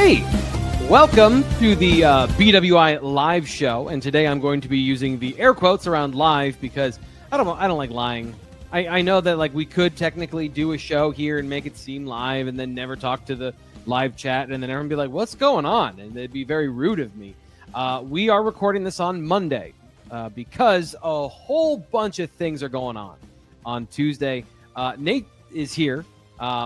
Hey, welcome to the BWI live show. And today I'm going to be using the air quotes around live because I don't like lying. I know that like we could technically do a show here and make it seem live and then never talk to the live chat and then everyone be like, what's going on? And it'd be very rude of me. We are recording this on Monday because a whole bunch of things are going on Tuesday. Nate is here.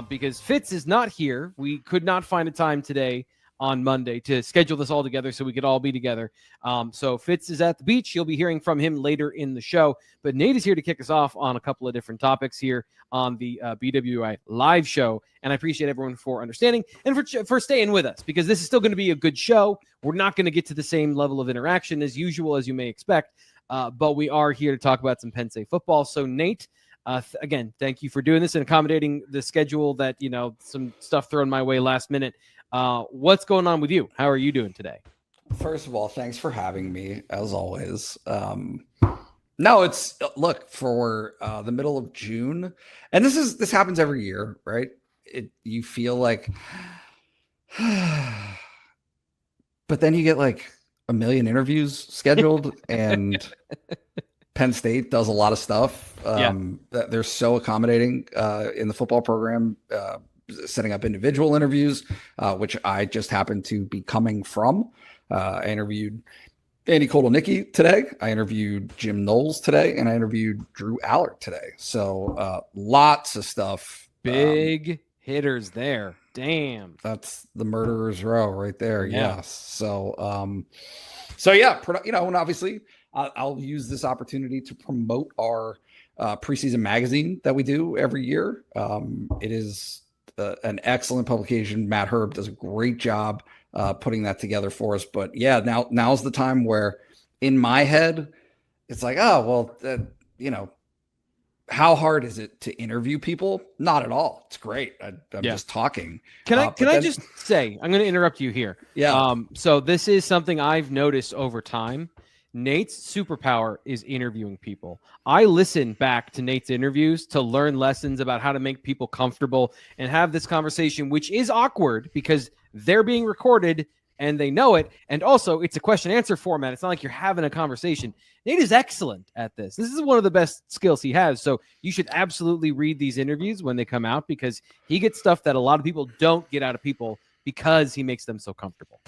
Because Fitz is not here. We could not find a time today on Monday to schedule this all together so we could all be together. So Fitz is at the beach. You'll be hearing from him later in the show. But Nate is here to kick us off on a couple of different topics here on the BWI live show. And I appreciate everyone for understanding and for staying with us because this is still going to be a good show. We're not going to get to the same level of interaction as usual, as you may expect. But we are here to talk about some Penn State football. So Nate, again, thank you for doing this and accommodating the schedule that, some stuff thrown my way last minute. What's going on with you? How are you doing today? First of all, thanks for having me, as always. No, it's look for the middle of June, and this happens every year, right? You feel like, but then you get like a million interviews scheduled, and Penn State does a lot of stuff. They're so accommodating in the football program, setting up individual interviews, which I just happened to be coming from. I interviewed Nittany today. I interviewed Jim Knowles today, and I interviewed Drew Allard today. So lots of stuff. Big hitters there. Damn. That's the murderer's row right there. Yeah. Yes. So yeah, and obviously I'll use this opportunity to promote our preseason magazine that we do every year. It is an excellent publication. Matt Herb does a great job putting that together for us. But yeah, now's the time where in my head, it's like, oh, well, how hard is it to interview people? Not at all. It's great. I'm just talking. Can I just say, I'm going to interrupt you here. Yeah. So this is something I've noticed over time. Nate's superpower is interviewing people. I listen back to Nate's interviews to learn lessons about how to make people comfortable and have this conversation, which is awkward because they're being recorded and they know it. And also it's a question answer format. It's not like you're having a conversation. Nate is excellent at this. This is one of the best skills he has. So you should absolutely read these interviews when they come out because he gets stuff that a lot of people don't get out of people because he makes them so comfortable.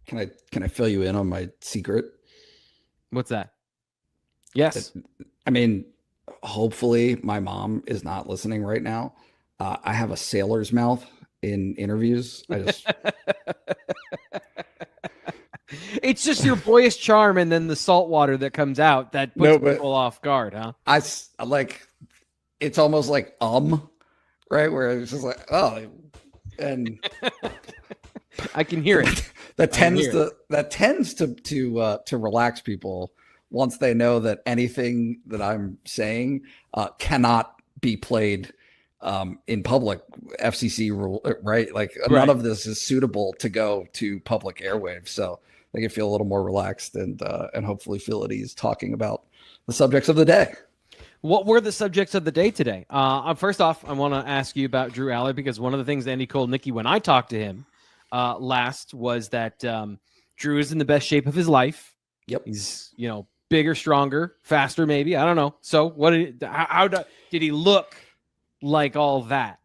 Can I fill you in on my secret? What's that? Yes. I mean, hopefully my mom is not listening right now. I have a sailor's mouth in interviews. It's just your boyish charm and then the salt water that comes out that puts people off guard, huh? I like, it's almost like right? Where it's just like, oh, and I can hear it. That tends to relax people once they know that anything that I'm saying cannot be played in public. FCC rule, right? Like none of this is suitable to go to public airwaves, so they can feel a little more relaxed and hopefully feel at ease talking about the subjects of the day. What were the subjects of the day today? First off, I want to ask you about Drew Allard because one of the things Andy Nittany, when I talked to him last, was that Drew is in the best shape of his life. Yep. He's, bigger, stronger, faster, maybe. I don't know. So how did he look like all that?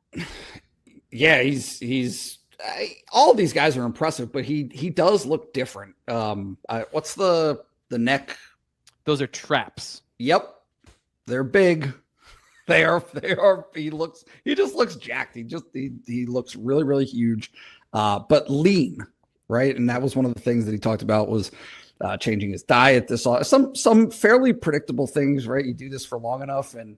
Yeah, he's all of these guys are impressive, but he does look different. What's the neck? Those are traps. Yep. They're big. They are. He just looks jacked. He looks really, really huge, but lean, right? And that was one of the things that he talked about was changing his diet. Some fairly predictable things, right? You do this for long enough, and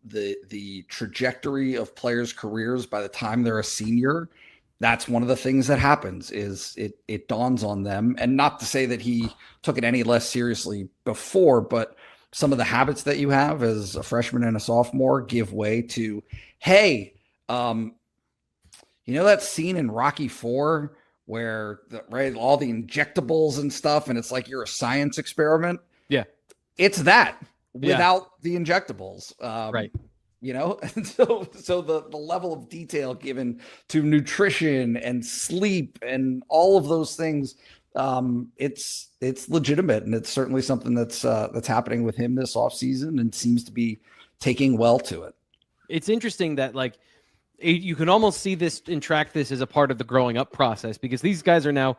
the trajectory of players' careers by the time they're a senior, that's one of the things that happens. Is it dawns on them, and not to say that he took it any less seriously before, but some of the habits that you have as a freshman and a sophomore give way to, hey, that scene in Rocky IV where all the injectables and stuff, and it's like you're a science experiment. Yeah. It's that without the injectables. Right. And so the level of detail given to nutrition and sleep and all of those things, it's legitimate, and it's certainly something that's happening with him this offseason and seems to be taking well to it. It's interesting that like you can almost see this and track this as a part of the growing up process, because these guys are now,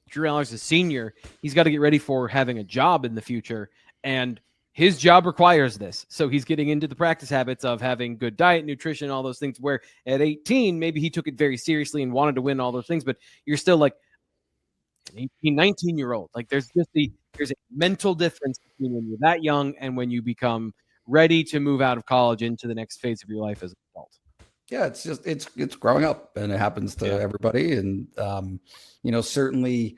Drew Aller's a senior. He's got to get ready for having a job in the future, and his job requires this. So he's getting into the practice habits of having good diet, nutrition, all those things, where at 18, maybe he took it very seriously and wanted to win all those things, but you're still like an 18, 19-year-old. Like there's a mental difference between when you're that young and when you become ready to move out of college into the next phase of your life as an adult. Yeah, it's growing up, and it happens to everybody. And, certainly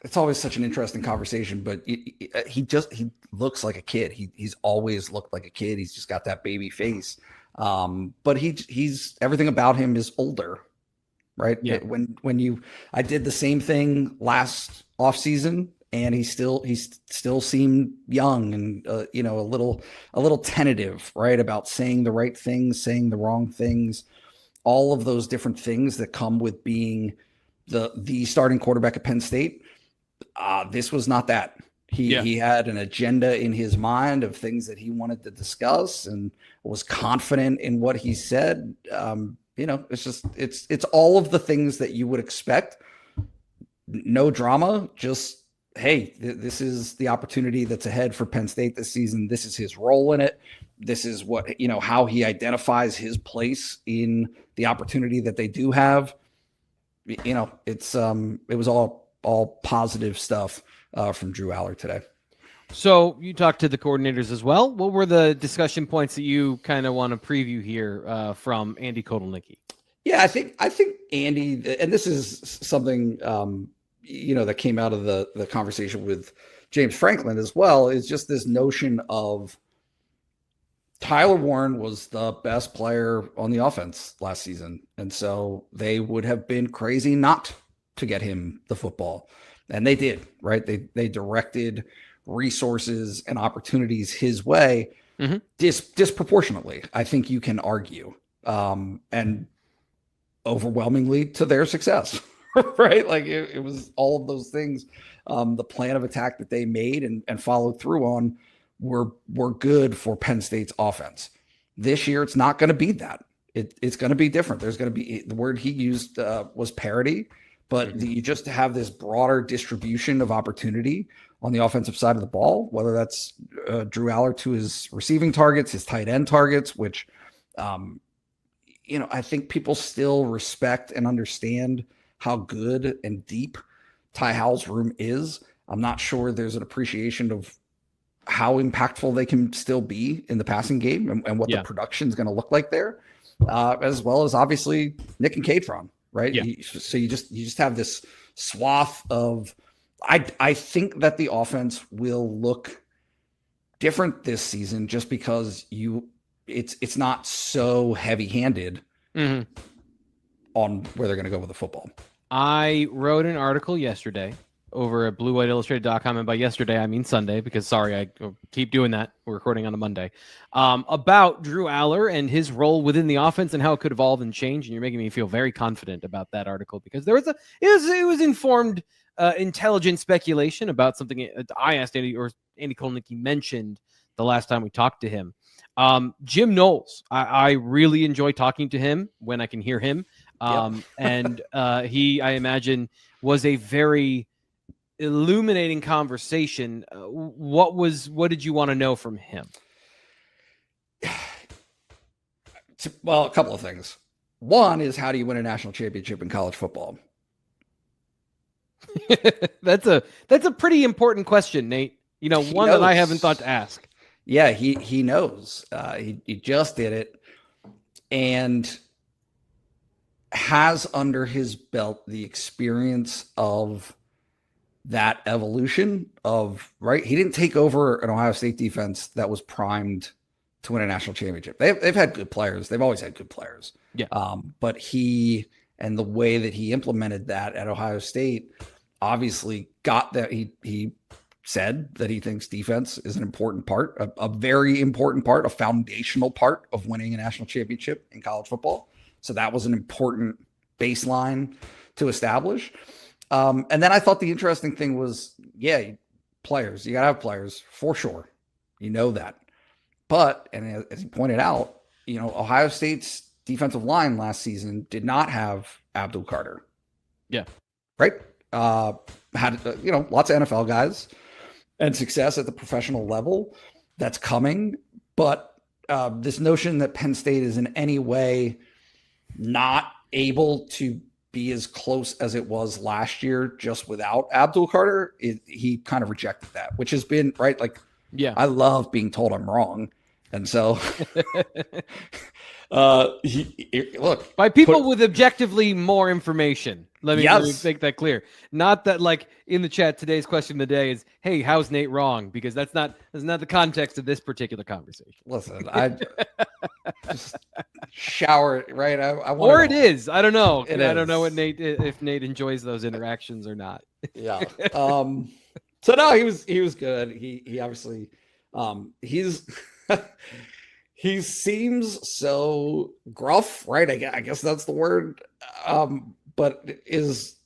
it's always such an interesting conversation, but he looks like a kid. He's always looked like a kid. He's just got that baby face. But he's everything about him is older, right? Yeah. I did the same thing last off season, and he still seemed young and a little tentative, right, about saying the right things, saying the wrong things, all of those different things that come with being the starting quarterback at Penn State. This was not that. He had an agenda in his mind of things that he wanted to discuss and was confident in what he said. It's all of the things that you would expect. No drama, just, hey, this is the opportunity that's ahead for Penn State this season. This is his role in it. This is what, how he identifies his place in the opportunity that they do have. It was all positive stuff from Drew Aller today. So you talked to the coordinators as well. What were the discussion points that you kind of want to preview here from Andy Kotelnicki? Yeah, I think Andy, and this is something that came out of the conversation with James Franklin as well, is just this notion of Tyler Warren was the best player on the offense last season. And so they would have been crazy not to get him the football. And they did, right? They directed resources and opportunities his way disproportionately, I think you can argue, and overwhelmingly to their success, right? Like it was all of those things. The plan of attack that they made and followed through on were good for Penn State's offense. This year, it's not going to be that. It's going to be different. There's going to be, the word he used was parity, but you just have this broader distribution of opportunity on the offensive side of the ball, whether that's Drew Aller to his receiving targets, his tight end targets, which, I think people still respect and understand how good and deep Ty Howell's room is. I'm not sure there's an appreciation of how impactful they can still be in the passing game and what the production is going to look like there, as well as obviously Nick and Catron, right? Yeah. So you just have this swath of, I think that the offense will look different this season just because it's not so heavy-handed on where they're going to go with the football. I wrote an article yesterday over at bluewhiteillustrated.com, and by yesterday I mean Sunday, because sorry, I keep doing that. We're recording on a Monday, about Drew Aller and his role within the offense and how it could evolve and change. And you're making me feel very confident about that article, because it was informed, intelligent speculation about something I asked Andy, or Andy Kotelnicki mentioned the last time we talked to him. Jim Knowles, I really enjoy talking to him when I can hear him. And he, I imagine, was a very illuminating conversation. What did you want to know from him? Well, a couple of things. One is, how do you win a national championship in college football? That's a pretty important question, Nate. One that I haven't thought to ask. Yeah, he knows. He just did it, and has under his belt the experience of that evolution of, right? He didn't take over an Ohio State defense that was primed to win a national championship. They've had good players. They've always had good players. Yeah. But he, and the way that he implemented that at Ohio State, obviously got that. He said that he thinks defense is an important part, a very important part, a foundational part of winning a national championship in college football. So that was an important baseline to establish. And then I thought the interesting thing was, players, you got to have players for sure. You know that. But, and as he pointed out, Ohio State's defensive line last season did not have Abdul Carter. Yeah. Right. Had, lots of NFL guys and success at the professional level. That's coming. But this notion that Penn State is in any way not able to be as close as it was last year just without Abdul Carter, he kind of rejected that, which has been, right, like, I love being told I'm wrong. And so look, by people with objectively more information. Let me make that clear. Not that, like, in the chat, today's question of the day is, hey, how's Nate wrong? Because that's not the context of this particular conversation. Listen, I just shower, right? I want, or it is. I don't know. I don't know if Nate enjoys those interactions or not. Yeah. So no, he was good. He obviously he seems so gruff, right? I guess that's the word. But is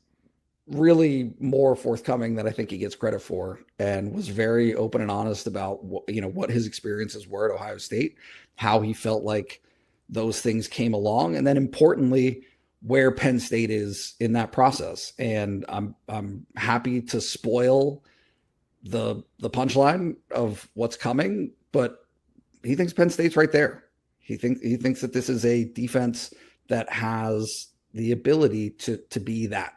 really more forthcoming than I think he gets credit for, and was very open and honest about what his experiences were at Ohio State, how he felt like those things came along, and then importantly, where Penn State is in that process. And I'm happy to spoil the punchline of what's coming, but he thinks Penn State's right there. He thinks that this is a defense that has the ability to be that,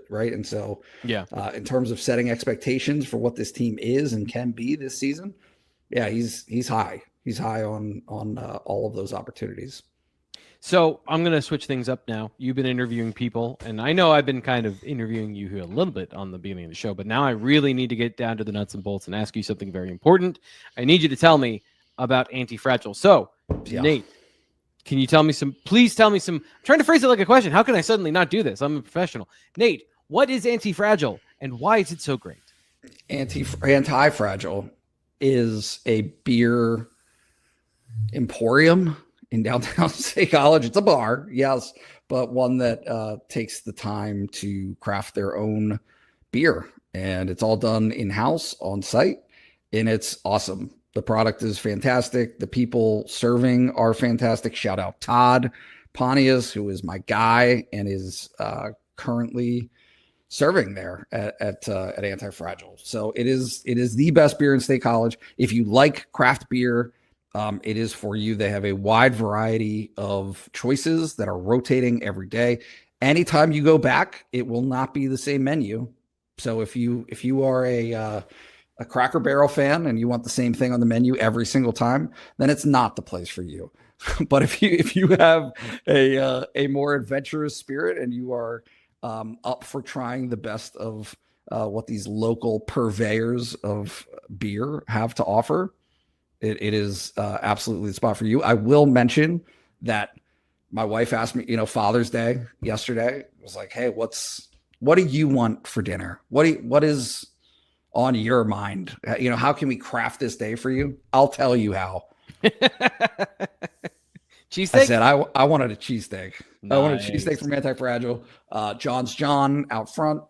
right. And so, in terms of setting expectations for what this team is and can be this season, he's high. He's high on all of those opportunities. So I'm going to switch things up now. You've been interviewing people, and I know I've been kind of interviewing you here a little bit on the beginning of the show, but now I really need to get down to the nuts and bolts and ask you something very important. I need you to tell me about Anti-Fragile. So, Nate, can you please tell me some, I'm trying to phrase it like a question. How can I suddenly not do this? I'm a professional. Nate, what is Anti-Fragile and why is it so great? Anti-Fragile is a beer emporium in downtown State College. It's a bar, yes, but one that takes the time to craft their own beer. And it's all done in-house on site, and it's awesome. The product is fantastic. The people serving are fantastic. Shout out Todd Pontius, who is my guy and is currently serving there at Anti-Fragile. So it is the best beer in State College. If you like craft beer, it is for you. They have a wide variety of choices that are rotating every day. Anytime you go back, it will not be the same menu. So if you are a Cracker Barrel fan and you want the same thing on the menu every single time, then it's not the place for you. But if you have a more adventurous spirit and you are up for trying the best of what these local purveyors of beer have to offer, it is absolutely the spot for you. I will mention that my wife asked me, Father's Day yesterday, was like, hey, what do you want for dinner? What is on your mind? How can we craft this day for you? I'll tell you how. Cheesesteak? I said I wanted a cheesesteak. Nice. I wanted a cheesesteak from Anti-Fragile. John's John out front.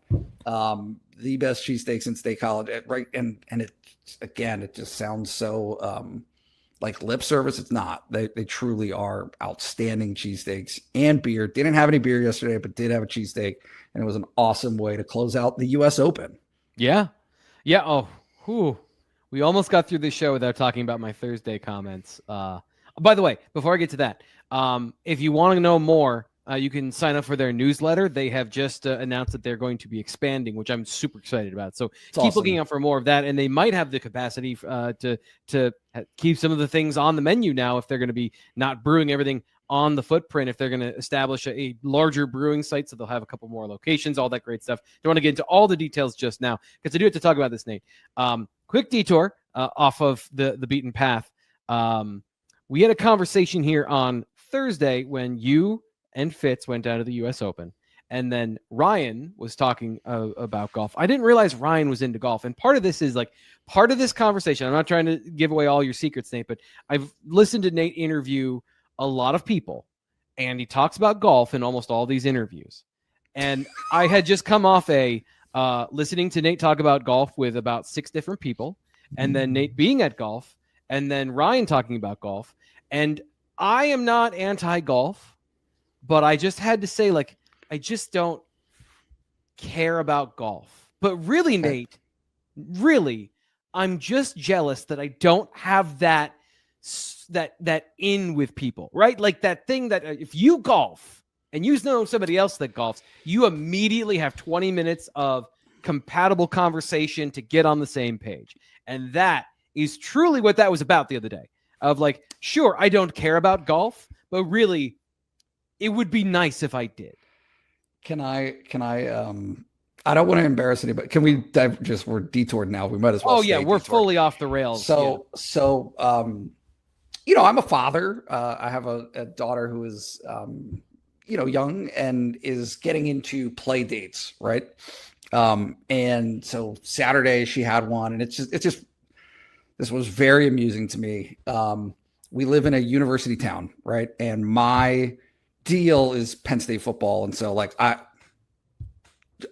The best cheesesteaks in State College, right? And it just sounds so like lip service. It's not. They truly are outstanding cheesesteaks and beer. Didn't have any beer yesterday, but did have a cheesesteak, and it was an awesome way to close out the U.S. Open. Yeah. Oh, we almost got through this show without talking about my Thursday comments. By the way, before I get to that, if you want to know more, you can sign up for their newsletter. They have just announced that they're going to be expanding, which I'm super excited about. So keep looking out for more of that. And they might have the capacity to keep some of the things on the menu now if they're going to be not brewing everything on the footprint, if they're going to establish a larger brewing site. So they'll have a couple more locations, all that great stuff. Don't want to get into all the details just now because I do have to talk about this, Nate. Quick detour off of the beaten path. We had a conversation here on Thursday when you and Fitz went down to the U.S. Open, And then Ryan was talking about golf. I didn't realize Ryan was into golf. And part of this is like part of this conversation. I'm not trying to give away all your secrets, Nate, but I've listened to Nate interview a lot of people, and he talks about golf in almost all these interviews. And I had just come off listening to Nate talk about golf with about 6 different people, and then Nate being at golf, and then Ryan talking about golf. And I am not anti-golf, but I just had to say, like, I just don't care about golf. But really, Nate, really, I'm just jealous that I don't have that in with people, right? Like that thing that if you golf and you know somebody else that golfs, you immediately have 20 minutes of compatible conversation to get on the same page. And that is truly what that was about the other day. Of like, sure, I don't care about golf, but really, it would be nice if I did. Can I I don't want to embarrass anybody. Can we we're detoured now. We might as well. Oh yeah, we're fully off the rails. So I'm a father. I have a daughter who is young and is getting into play dates, right? And so Saturday she had one, and it's just this was very amusing to me. We live in a university town, right? And my deal is Penn State football. And so like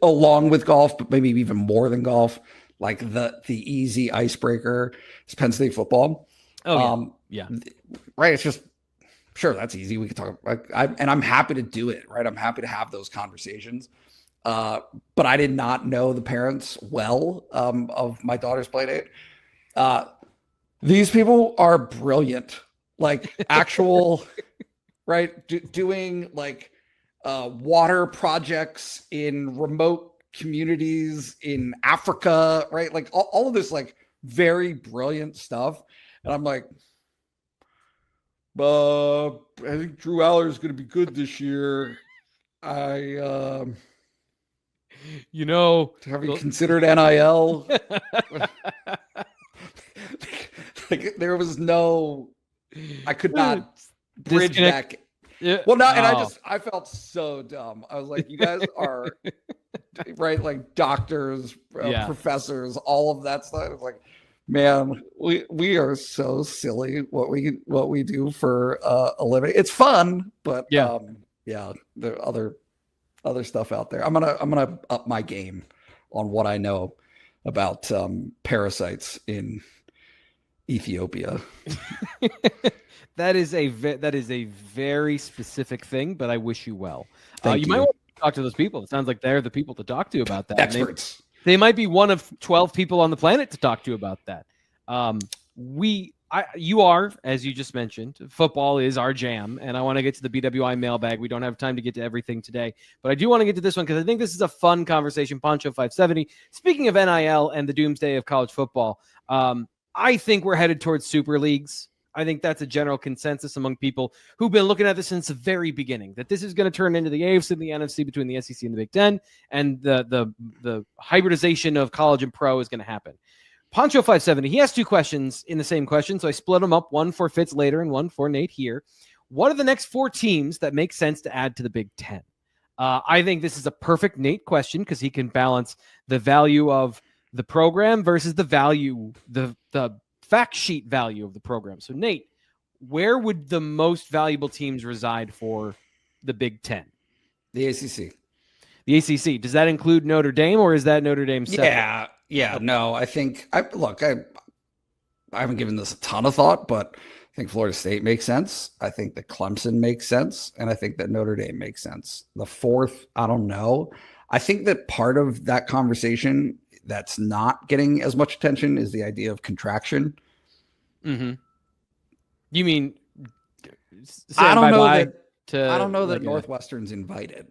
along with golf, but maybe even more than golf, like the easy icebreaker is Penn State football. Oh yeah. Right. It's just, sure, that's easy. We can talk and I'm happy to do it. Right. I'm happy to have those conversations. But I did not know the parents well of my daughter's play date. These people are brilliant, like actual, right. Doing like water projects in remote communities in Africa, right? Like all of this, like very brilliant stuff. And I'm like, I think Drew Aller is going to be good this year. Have you considered NIL? Like there was I could not bridge that. Yeah. Well, no, and I felt so dumb. I was like, you guys are right, like doctors, professors, all of that stuff. It's like, man, we are so silly what we do for a living. It's fun, but there are other stuff out there. I'm gonna up my game on what I know about parasites in Ethiopia. That is a very specific thing, but I wish you well. You might want to talk to those people. It sounds like they're the people to talk to about that. Experts. They might be one of 12 people on the planet to talk to about that. You are, as you just mentioned, football is our jam, and I want to get to the BWI mailbag. We don't have time to get to everything today, but I do want to get to this one because I think this is a fun conversation. Poncho 570. Speaking of NIL and the doomsday of college football, I think we're headed towards super leagues. I think that's a general consensus among people who've been looking at this since the very beginning, that this is going to turn into the AFC and the NFC between the SEC and the Big Ten, and the hybridization of college and pro is going to happen. Poncho 570, he has 2 questions in the same question, so I split them up, one for Fitz later and one for Nate here. What are the next 4 teams that make sense to add to the Big Ten? I think this is a perfect Nate question because he can balance the value of the program versus the value, the fact sheet value of the program. So Nate, where would the most valuable teams reside for the Big Ten? The ACC. The ACC. Does that include Notre Dame, or is that Notre Dame separate? Yeah. No, I think I haven't given this a ton of thought, but I think Florida State makes sense. I think that Clemson makes sense, and I think that Notre Dame makes sense. The fourth, I don't know. I think that part of that conversation that's not getting as much attention is the idea of contraction. Mm-hmm. You mean I don't know that Northwestern's invited.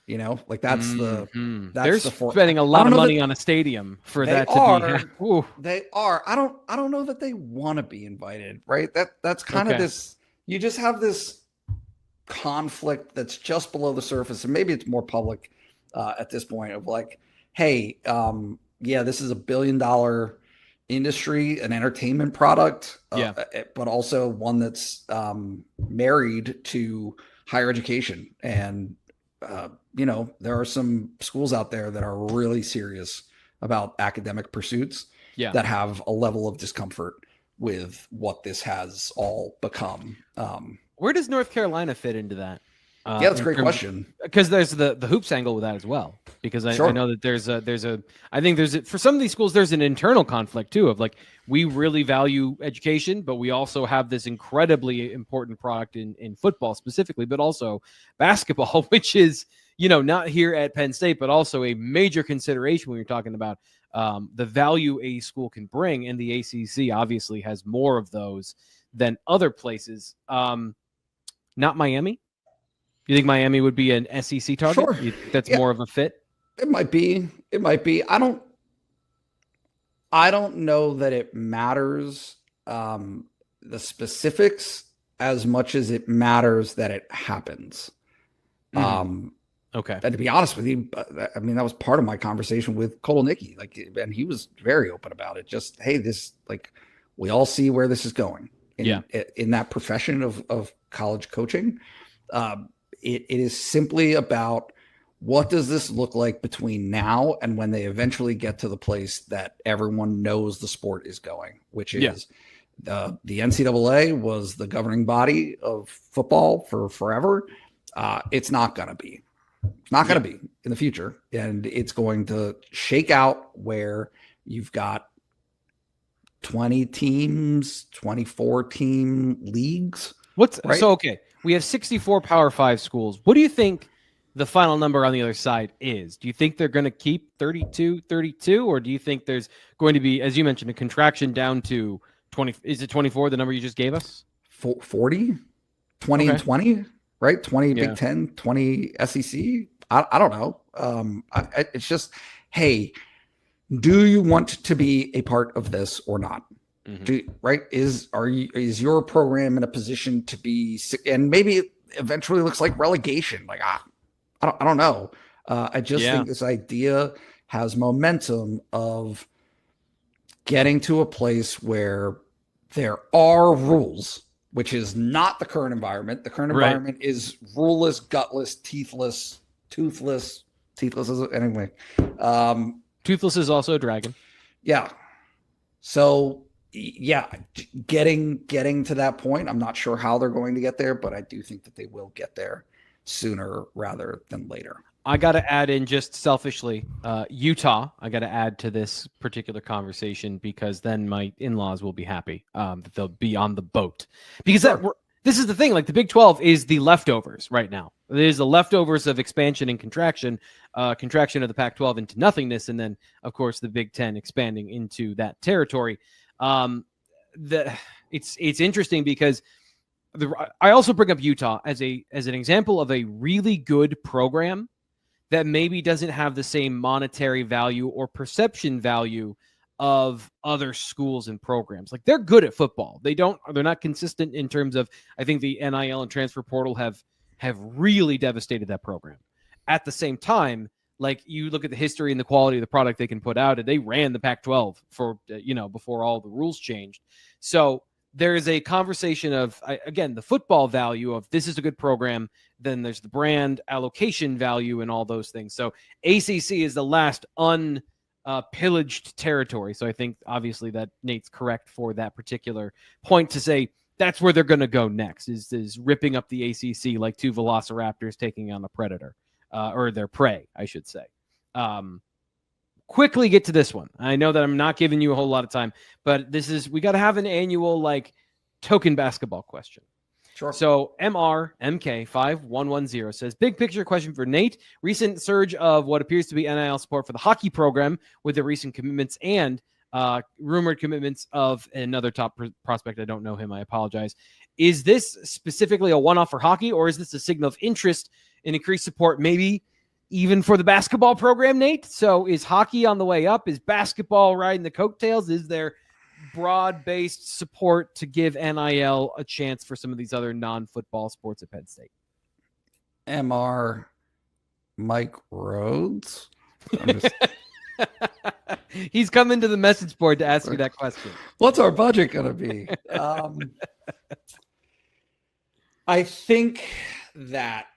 You know, like that's they're spending a lot of money on a stadium for that to be. They are. I don't know that they want to be invited, right? That's kind of this. You just have this conflict that's just below the surface, and maybe it's more public at this point. Of like, hey, this is $1 billion industry, an entertainment product, but also one that's married to higher education and there are some schools out there that are really serious about academic pursuits that have a level of discomfort with what this has all become. Where does North Carolina fit into that? That's a great question. Because there's the hoops angle with that as well. Because I know that I think for some of these schools, there's an internal conflict too of like, we really value education, but we also have this incredibly important product in football specifically, but also basketball, which is, not here at Penn State, but also a major consideration when you're talking about the value a school can bring. And the ACC obviously has more of those than other places. Not Miami. You think Miami would be an SEC target? Sure. That's more of a fit? It might be. I don't know that it matters the specifics as much as it matters that it happens. Okay. And to be honest with you, I mean, that was part of my conversation with Nittany, and he was very open about it. Just, hey, this, we all see where this is going in that profession of college coaching. It is simply about, what does this look like between now and when they eventually get to the place that everyone knows the sport is going, which is the NCAA was the governing body of football for forever. It's not going to be. It's not going to be in the future. And it's going to shake out where you've got 20 teams, 24 team leagues. So, okay, we have 64 Power 5 schools. What do you think the final number on the other side is? Do you think they're going to keep 32, or do you think there's going to be, as you mentioned, a contraction down to 20? Is it 24, the number you just gave us? 40, 20 and 20, right? 20 Big Ten, 20 SEC. I don't know. It's just, hey, do you want to be a part of this or not? Is your program in a position to be, and maybe it eventually looks like relegation? I don't know. I just think this idea has momentum of getting to a place where there are rules, which is not the current environment. The current environment is ruleless, gutless, toothless anyway. Toothless is also a dragon. Yeah. So getting to that point, I'm not sure how they're going to get there, but I do think that they will get there sooner rather than later. I got to add in, just selfishly, Utah. I got to add to this particular conversation because then my in-laws will be happy that they'll be on the boat. Because this is the thing, the Big 12 is the leftovers right now. It is the leftovers of expansion and contraction of the Pac-12 into nothingness, and then, of course, the Big 10 expanding into that territory. It's interesting because I also bring up Utah as an example of a really good program that maybe doesn't have the same monetary value or perception value of other schools and programs. They're good at football. They're not consistent in terms of, I think the NIL and transfer portal have really devastated that program. At the same time, you look at the history and the quality of the product they can put out, and they ran the Pac-12 for, before all the rules changed. So there is a conversation of, again, the football value of this is a good program. Then there's the brand allocation value and all those things. So ACC is the last pillaged territory. So I think obviously that Nate's correct for that particular point to say that's where they're going to go next is ripping up the ACC like two velociraptors taking on a predator or their prey, I should say. Quickly get to this one. I know that I'm not giving you a whole lot of time, but we got to have an annual token basketball question. Sure. So MRMK5110 says, big picture question for Nate. Recent surge of what appears to be NIL support for the hockey program with the recent commitments and rumored commitments of another top prospect. I don't know him. I apologize. Is this specifically a one-off for hockey, or is this a signal of interest in increased support, maybe even for the basketball program, Nate? So is hockey on the way up? Is basketball riding the coattails? Is there broad-based support to give NIL a chance for some of these other non-football sports at Penn State? MR Mike Rhodes. He's coming to the message board to ask you that question. What's our budget going to be? I think that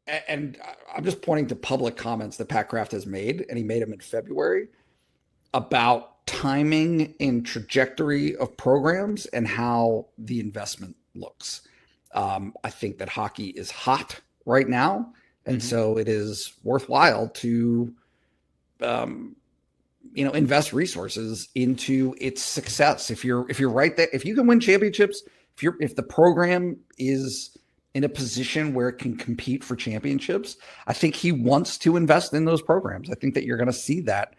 and I'm just pointing to public comments that Pat Kraft has made, and he made them in February about timing and trajectory of programs and how the investment looks. I think that hockey is hot right now, and so it is worthwhile to, invest resources into its success. If you're right there, if you can win championships, if the program is in a position where it can compete for championships, I think he wants to invest in those programs. I think that you're going to see that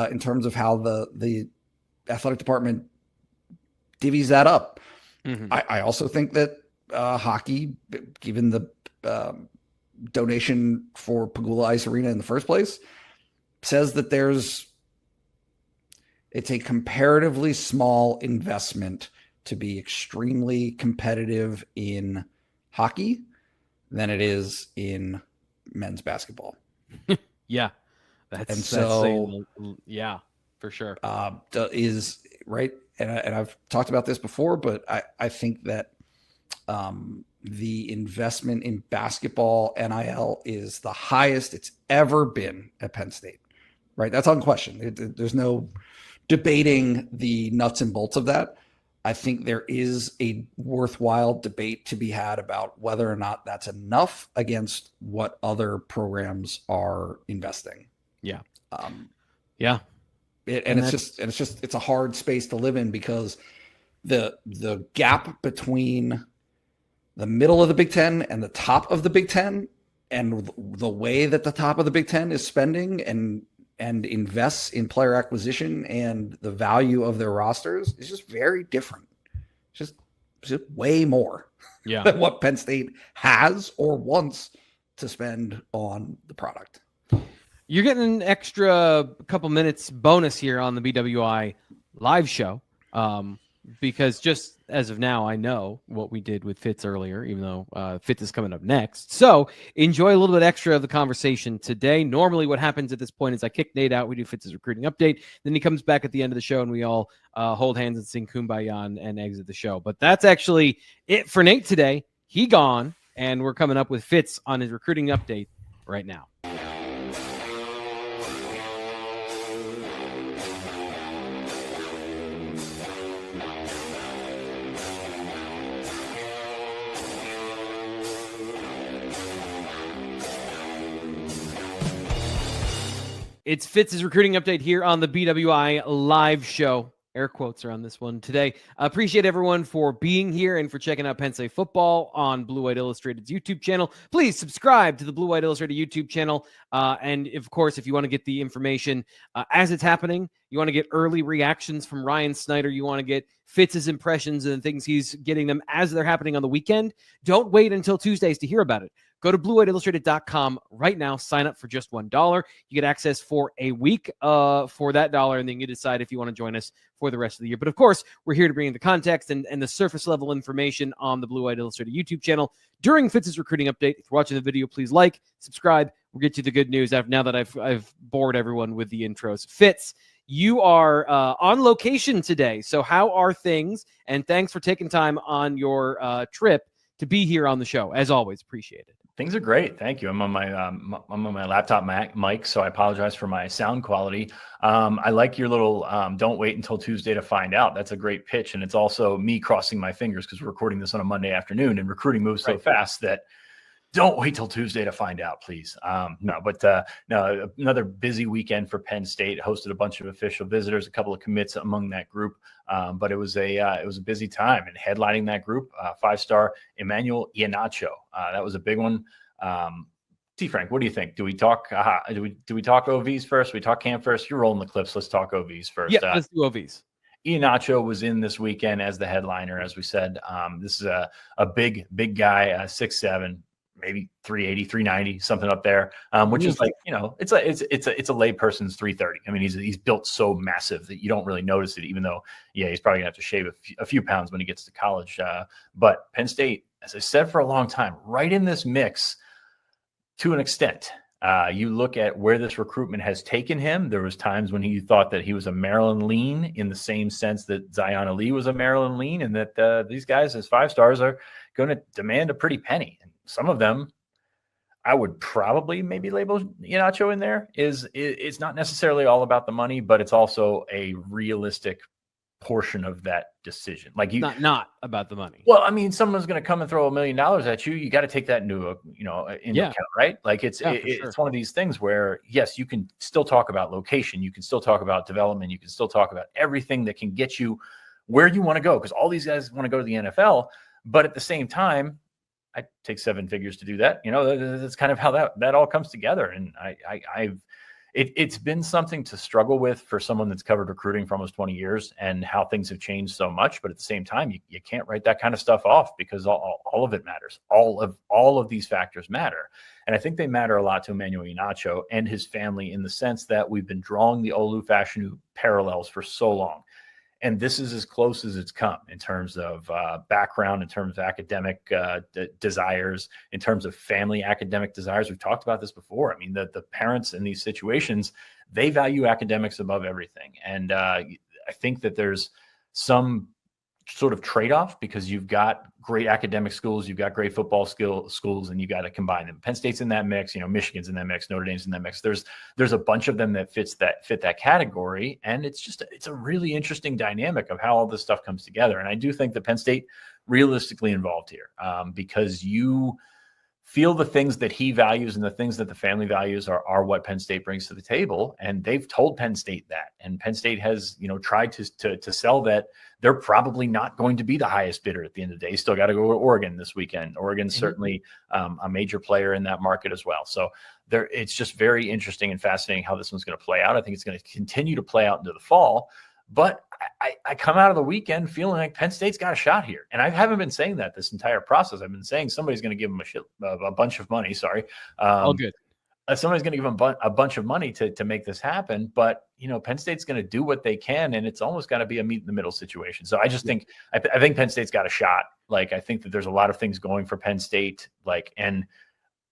in terms of how the athletic department divvies that up. I also think that hockey, given the donation for Pagula Ice Arena in the first place, says that it's a comparatively small investment to be extremely competitive in hockey than it is in men's basketball. Yeah. Yeah, for sure. Is right. And I've talked about this before, but I think that the investment in basketball NIL is the highest it's ever been at Penn State. Right. That's unquestioned. There's no debating the nuts and bolts of that. I think there is a worthwhile debate to be had about whether or not that's enough against what other programs are investing. Yeah. Yeah. It's a hard space to live in because the gap between the middle of the Big Ten and the top of the Big Ten, and the way that the top of the Big Ten is spending and invests in player acquisition and the value of their rosters is just very different. Just way more than what Penn State has or wants to spend on the product. You're getting an extra couple minutes bonus here on the BWI live show. Because just as of now, I know what we did with Fitz earlier, even though Fitz is coming up next. So enjoy a little bit extra of the conversation today. Normally what happens at this point is I kick Nate out. We do Fitz's recruiting update. Then he comes back at the end of the show and we all hold hands and sing Kumbaya and exit the show. But that's actually it for Nate today. He gone, and we're coming up with Fitz on his recruiting update right now. It's Fitz's recruiting update here on the BWI live show. Air quotes are on this one today. Appreciate everyone for being here and for checking out Penn State football on Blue White Illustrated's YouTube channel. Please subscribe to the Blue White Illustrated YouTube channel. And of course, if you want to get the information as it's happening, you want to get early reactions from Ryan Snyder, you want to get Fitz's impressions and things he's getting them as they're happening on the weekend, don't wait until Tuesdays to hear about it. Go to BlueWhiteIllustrated.com right now. Sign up for just $1. You get access for a week for that $1, and then you decide if you want to join us for the rest of the year. But of course, we're here to bring the context and the surface level information on the Blue White Illustrated YouTube channel during Fitz's recruiting update. If you're watching the video, please like, subscribe. We'll get you the good news now that I've bored everyone with the intros. Fitz, you are on location today. So how are things? And thanks for taking time on your trip to be here on the show. As always, appreciate it. Things are great. Thank you. I'm on my laptop mic, so I apologize for my sound quality. I like your little don't wait until Tuesday to find out. That's a great pitch. And it's also me crossing my fingers because we're recording this on a Monday afternoon and recruiting moves so fast that don't wait till Tuesday to find out, please. No, another busy weekend for Penn State. Hosted a bunch of official visitors, a couple of commits among that group. But it was a busy time, and headlining that group, 5-star Emmanuel Iheanacho. That was a big one. T. Frank, what do you think? Do we talk OVs first? Do we talk camp first? You're rolling the clips. Let's talk OVs first. Yeah, let's do OVs. Iheanacho was in this weekend as the headliner, as we said. This is a big guy, 6'7", maybe 380, 390, something up there, which is like, it's a lay person's 330. I mean, he's built so massive that you don't really notice it, even though, he's probably gonna have to shave a few pounds when he gets to college. But Penn State, as I said for a long time, right in this mix to an extent. You look at where this recruitment has taken him. There was times when he thought that he was a Maryland lean in the same sense that Zion Ali was a Maryland lean, and that these guys as 5-stars are going to demand a pretty penny. And some of them, I would probably maybe label Iheanacho in there is it's not necessarily all about the money, but it's also a realistic portion of that decision. Like not about the money. Well, I mean, someone's going to come and throw $1 million at you. You got to take that into account, right? Like it's one of these things where, yes, you can still talk about location. You can still talk about development. You can still talk about everything that can get you where you want to go. Because all these guys want to go to the NFL, but at the same time, I take 7 figures to do that. That's kind of how that all comes together. And it's been something to struggle with for someone that's covered recruiting for almost 20 years and how things have changed so much. But at the same time, you can't write that kind of stuff off because all of it matters. All of these factors matter. And I think they matter a lot to Emmanuel Iheanacho and his family in the sense that we've been drawing the Olu Fashanu parallels for so long. And this is as close as it's come in terms of background, in terms of academic desires, in terms of family academic desires. We've talked about this before. I mean, the parents in these situations, they value academics above everything. And I think that there's some sort of trade-off because you've got great academic schools, you've got great football schools, and you got to combine them. Penn State's in that mix, Michigan's in that mix, Notre Dame's in that mix. There's a bunch of them that fit that category, and it's a really interesting dynamic of how all this stuff comes together. And I do think that Penn State realistically involved here because you feel the things that he values and the things that the family values are what Penn State brings to the table. And they've told Penn State that. And Penn State has, tried to sell that they're probably not going to be the highest bidder at the end of the day. Still got to go to Oregon this weekend. Oregon's certainly a major player in that market as well. So it's just very interesting and fascinating how this one's going to play out. I think it's going to continue to play out into the fall. But I come out of the weekend feeling like Penn State's got a shot here. And I haven't been saying that this entire process. I've been saying somebody's going to give them a bunch of money. Sorry. All good. Somebody's going to give them a bunch of money to make this happen. But, Penn State's going to do what they can. And it's almost got to be a meet in the middle situation. So I just think, I think Penn State's got a shot. Like, I think that there's a lot of things going for Penn State. And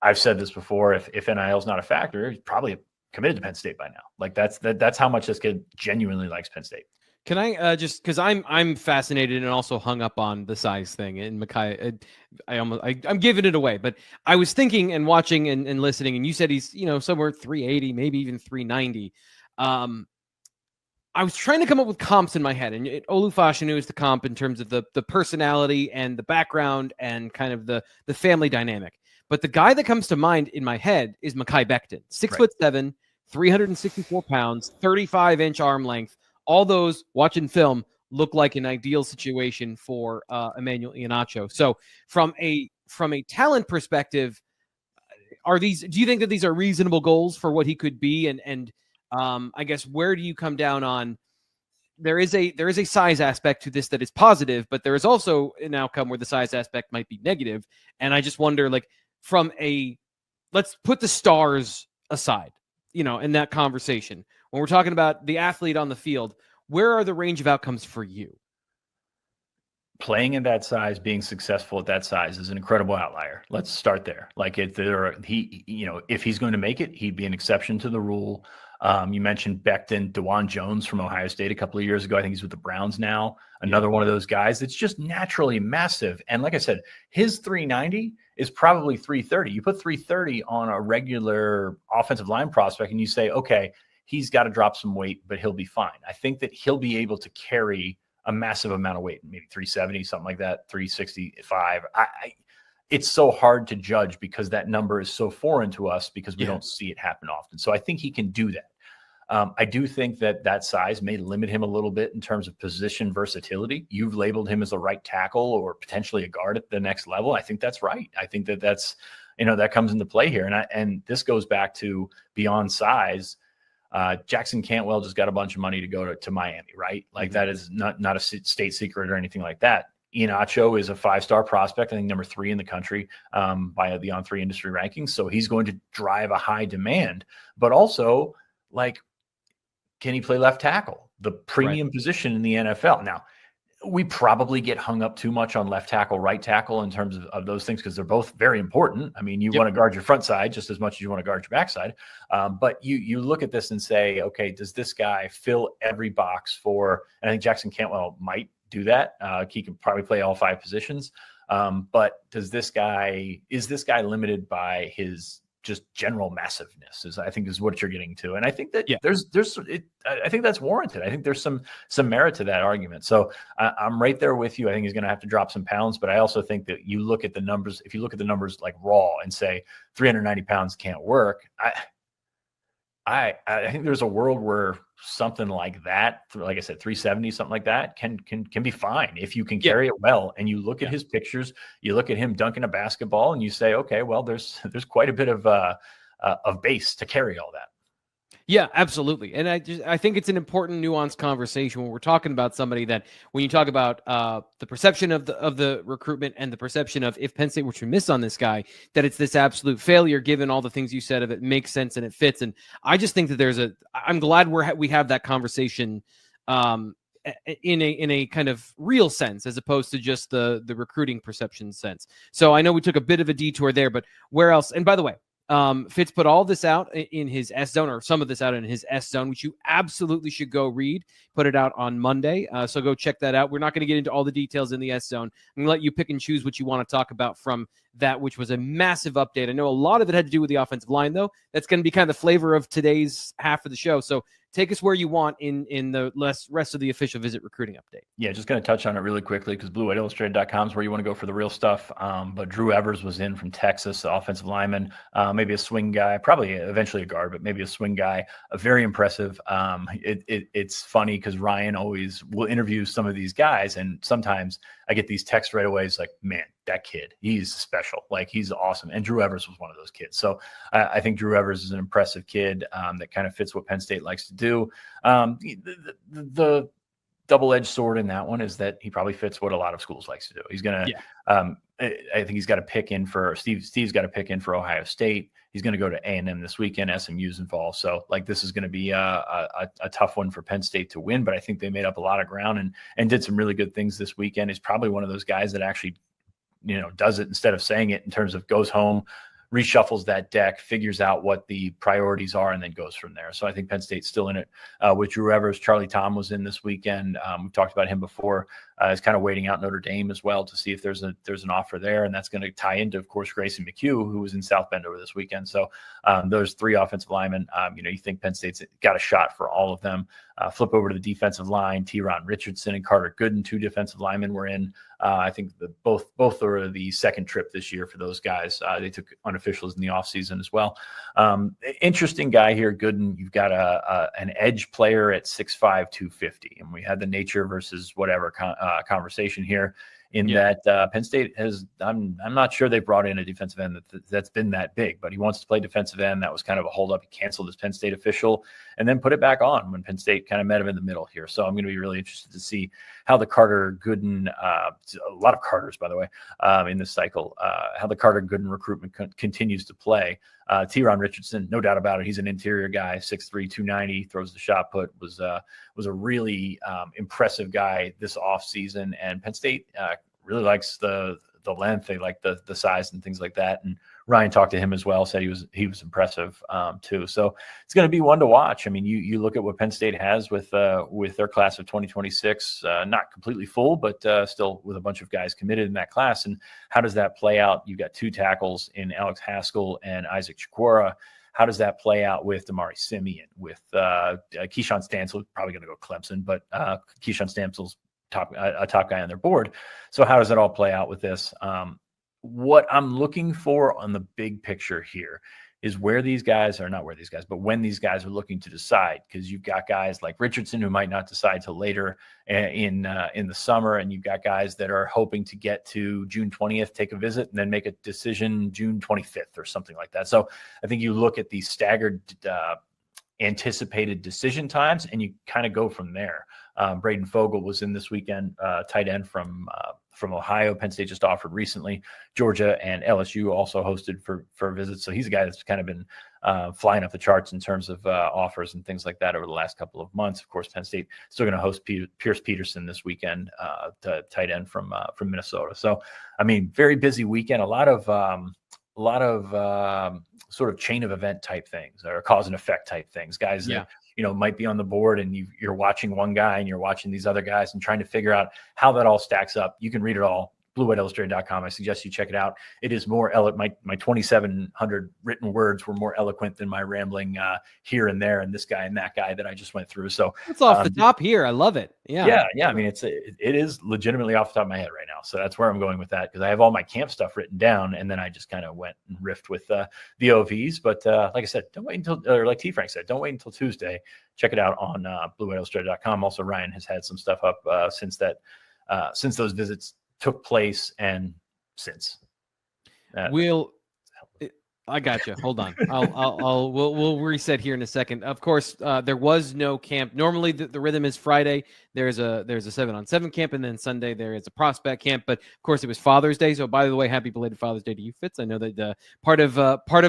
I've said this before, if NIL is not a factor, he's probably committed to Penn State by now. Like that's how much this kid genuinely likes Penn State. Can I just because I'm fascinated and also hung up on the size thing and Mekhi, I'm giving it away, but I was thinking and watching and listening, and you said he's somewhere 380, maybe even 390. I was trying to come up with comps in my head, and Olu Fashanu is the comp in terms of the personality and the background and kind of the family dynamic. But the guy that comes to mind in my head is Mekhi Becton, 6'7", 364 pounds, 35-inch arm length. All those watching film look like an ideal situation for Emmanuel Iheanacho. So from a talent perspective, do you think that these are reasonable goals for what he could be? And I guess where do you come down on? There is a size aspect to this that is positive, but there is also an outcome where the size aspect might be negative. And I just wonder, like, let's put the stars aside, in that conversation. When we're talking about the athlete on the field, where are the range of outcomes for you? Playing at that size, being successful at that size is an incredible outlier. Let's start there. Like if he's going to make it, he'd be an exception to the rule. You mentioned Becton, DeJuan Jones from Ohio State a couple of years ago. I think he's with the Browns now. Another one of those guys that's just naturally massive. And like I said, his 390 is probably 330. You put 330 on a regular offensive line prospect and you say, okay, he's got to drop some weight, but he'll be fine. I think that he'll be able to carry a massive amount of weight, maybe 370, something like that, 365. It's so hard to judge because that number is so foreign to us because we don't see it happen often. So I think he can do that. I do think that size may limit him a little bit in terms of position versatility. You've labeled him as a right tackle or potentially a guard at the next level. I think that's right. I think that's that comes into play here. And this goes back to beyond size. Jackson Cantwell just got a bunch of money to go to Miami, right? Like that is not a state secret or anything like that. Iheanacho is a 5-star prospect, I think number 3 in the country by the On3 industry rankings. So he's going to drive a high demand, but also like, can he play left tackle, the premium position in the NFL? Now, we probably get hung up too much on left tackle, right tackle in terms of those things because they're both very important. I mean, you want to guard your front side just as much as you want to guard your backside. But you look at this and say, okay, does this guy fill every box for? And I think Jackson Cantwell might do that. He can probably play all 5 positions. But is this guy limited by his just general massiveness? I think is what you're getting to. And I think that I think that's warranted. I think there's some merit to that argument. So I'm right there with you. I think he's going to have to drop some pounds, but I also think that you look at the numbers, if you look at the numbers like raw and say 390 pounds can't work, I think there's a world where something like that, like I said, 370, something like that can be fine if you can carry it well. And you look at his pictures, you look at him dunking a basketball, and you say, okay, well, there's quite a bit of base to carry all that. Yeah, absolutely. And I think it's an important nuanced conversation when we're talking about somebody that, when you talk about the perception of the recruitment and the perception of, if Penn State were to miss on this guy, that it's this absolute failure, given all the things you said of it makes sense and it fits. And I just think that I'm glad we have that conversation in a kind of real sense, as opposed to just the recruiting perception sense. So I know we took a bit of a detour there, but where else? And by the way, Fitz put all this out in his S Zone, or some of this out in his S Zone, which you absolutely should go read. Put it out on Monday. So go check that out. We're not going to get into all the details in the S Zone. I'm going to let you pick and choose what you want to talk about from that, which was a massive update. I know a lot of it had to do with the offensive line, though. That's going to be kind of the flavor of today's half of the show. So take us where you want in the rest of the official visit recruiting update. Yeah, just going to touch on it really quickly, because BlueWhiteIllustrated.com is where you want to go for the real stuff. But Drew Evers was in from Texas, the offensive lineman, maybe a swing guy, probably eventually a guard, but maybe a swing guy. Very impressive. It's funny because Ryan always will interview some of these guys, and sometimes I get these texts right away. It's like, man, that kid, he's special. Like, he's awesome. And Drew Evers was one of those kids. So I think Drew Evers is an impressive kid that kind of fits what Penn State likes to do. The double-edged sword in that one is that he probably fits what a lot of schools likes to do. He's going to, I think he's got to pick in for Steve's got to pick in for Ohio State. He's going to go to A&M this weekend. SMU's involved. So like, this is going to be a tough one for Penn State to win, but I think they made up a lot of ground and did some really good things this weekend. He's probably one of those guys that actually, does it instead of saying it, in terms of goes home, reshuffles that deck, figures out what the priorities are, and then goes from there. So I think Penn State's still in it with Drew Evers. Charlie Tom was in this weekend. We've talked about him before. Is kind of waiting out Notre Dame as well to see if there's an offer there, and that's going to tie into, of course, Grayson McHugh, who was in South Bend over this weekend. So those three offensive linemen, you think Penn State's got a shot for all of them. Flip over to the defensive line. T-Ron Richardson and Carter Gooden, two defensive linemen, were in. I think both are the second trip this year for those guys. They took unofficials in the offseason as well. Interesting guy here, Gooden. You've got an edge player at 6'5", 250, and we had the nature versus whatever conversation here. That Penn State has, I'm not sure they brought in a defensive end that's been that big, but he wants to play defensive end. That was kind of a holdup. He canceled his Penn State official and then put it back on when Penn State kind of met him in the middle here. So I'm going to be really interested to see how the Carter Gooden, a lot of Carters, by the way, in this cycle, how the Carter Gooden recruitment continues to play. T-Ron Richardson, no doubt about it. He's an interior guy, 6'3", 290, throws the shot put, was a really impressive guy this offseason. And Penn State really likes the length. They like the size and things like that. And Ryan talked to him as well, said he was impressive too. So it's going to be one to watch. I mean, you look at what Penn State has with their class of 2026, not completely full, but still with a bunch of guys committed in that class. And how does that play out? You've got two tackles in Alex Haskell and Isaac Chikwara. How does that play out with Damari Simeon, with Keyshawn Stansel, probably going to go Clemson, but Keyshawn Stansel's a top guy on their board. So how does it all play out with this? What I'm looking for on the big picture here is when these guys are looking to decide, because you've got guys like Richardson who might not decide till later in the summer, and you've got guys that are hoping to get to June 20th, take a visit, and then make a decision June 25th or something like that. So I think you look at these staggered anticipated decision times, and you kind of go from there. Braden Fogel was in this weekend, tight end from Ohio. Penn State just offered recently. Georgia and LSU also hosted for visits. So he's a guy that's kind of been flying up the charts in terms of offers and things like that over the last couple of months. Of course, Penn State still going to host Pierce Peterson this weekend, tight end from Minnesota. So, I mean, very busy weekend. A lot of sort of chain of event type things, or cause and effect type things. Guys that might be on the board, and you're watching one guy and you're watching these other guys and trying to figure out how that all stacks up. You can read it all bluewhiteillustrated.com. I suggest you check it out. It is more my 2,700 written words were more eloquent than my rambling here and there and this guy and that guy that I just went through. So it's off the top here. I love it. Yeah. I mean, it is legitimately off the top of my head right now. So that's where I'm going with that, because I have all my camp stuff written down, and then I just kind of went and riffed with the OVs. But like I said, don't wait until, or like T Frank said, don't wait until Tuesday. Check it out on bluewhiteillustrated.com. Also, Ryan has had some stuff up since those visits took place and since. I got you. Hold on. We'll reset here in a second. Of course, there was no camp. Normally, the rhythm is Friday. There's a 7-on-7 camp, and then Sunday there is a prospect camp. But of course, it was Father's Day. So, by the way, happy belated Father's Day to you, Fitz. I know that part of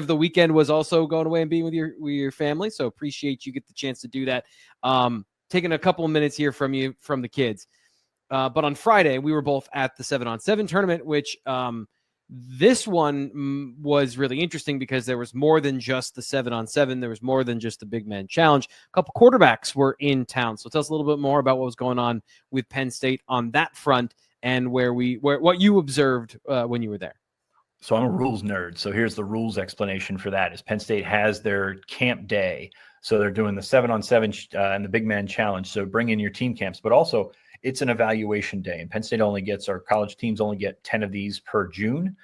the weekend was also going away and being with your family. So, appreciate you get the chance to do that. Taking a couple of minutes here from the kids. But on Friday, we were both at the 7-on-7 tournament, which this one was really interesting because there was more than just the 7-on-7. There was more than just the big man challenge. A couple quarterbacks were in town. So tell us a little bit more about what was going on with Penn State on that front and what you observed when you were there. So I'm a rules nerd. So here's the rules explanation for that is Penn State has their camp day. So they're doing the 7-on-7 and the big man challenge. So bring in your team camps, but also it's an evaluation day, and Penn State our college teams only get 10 of these per June.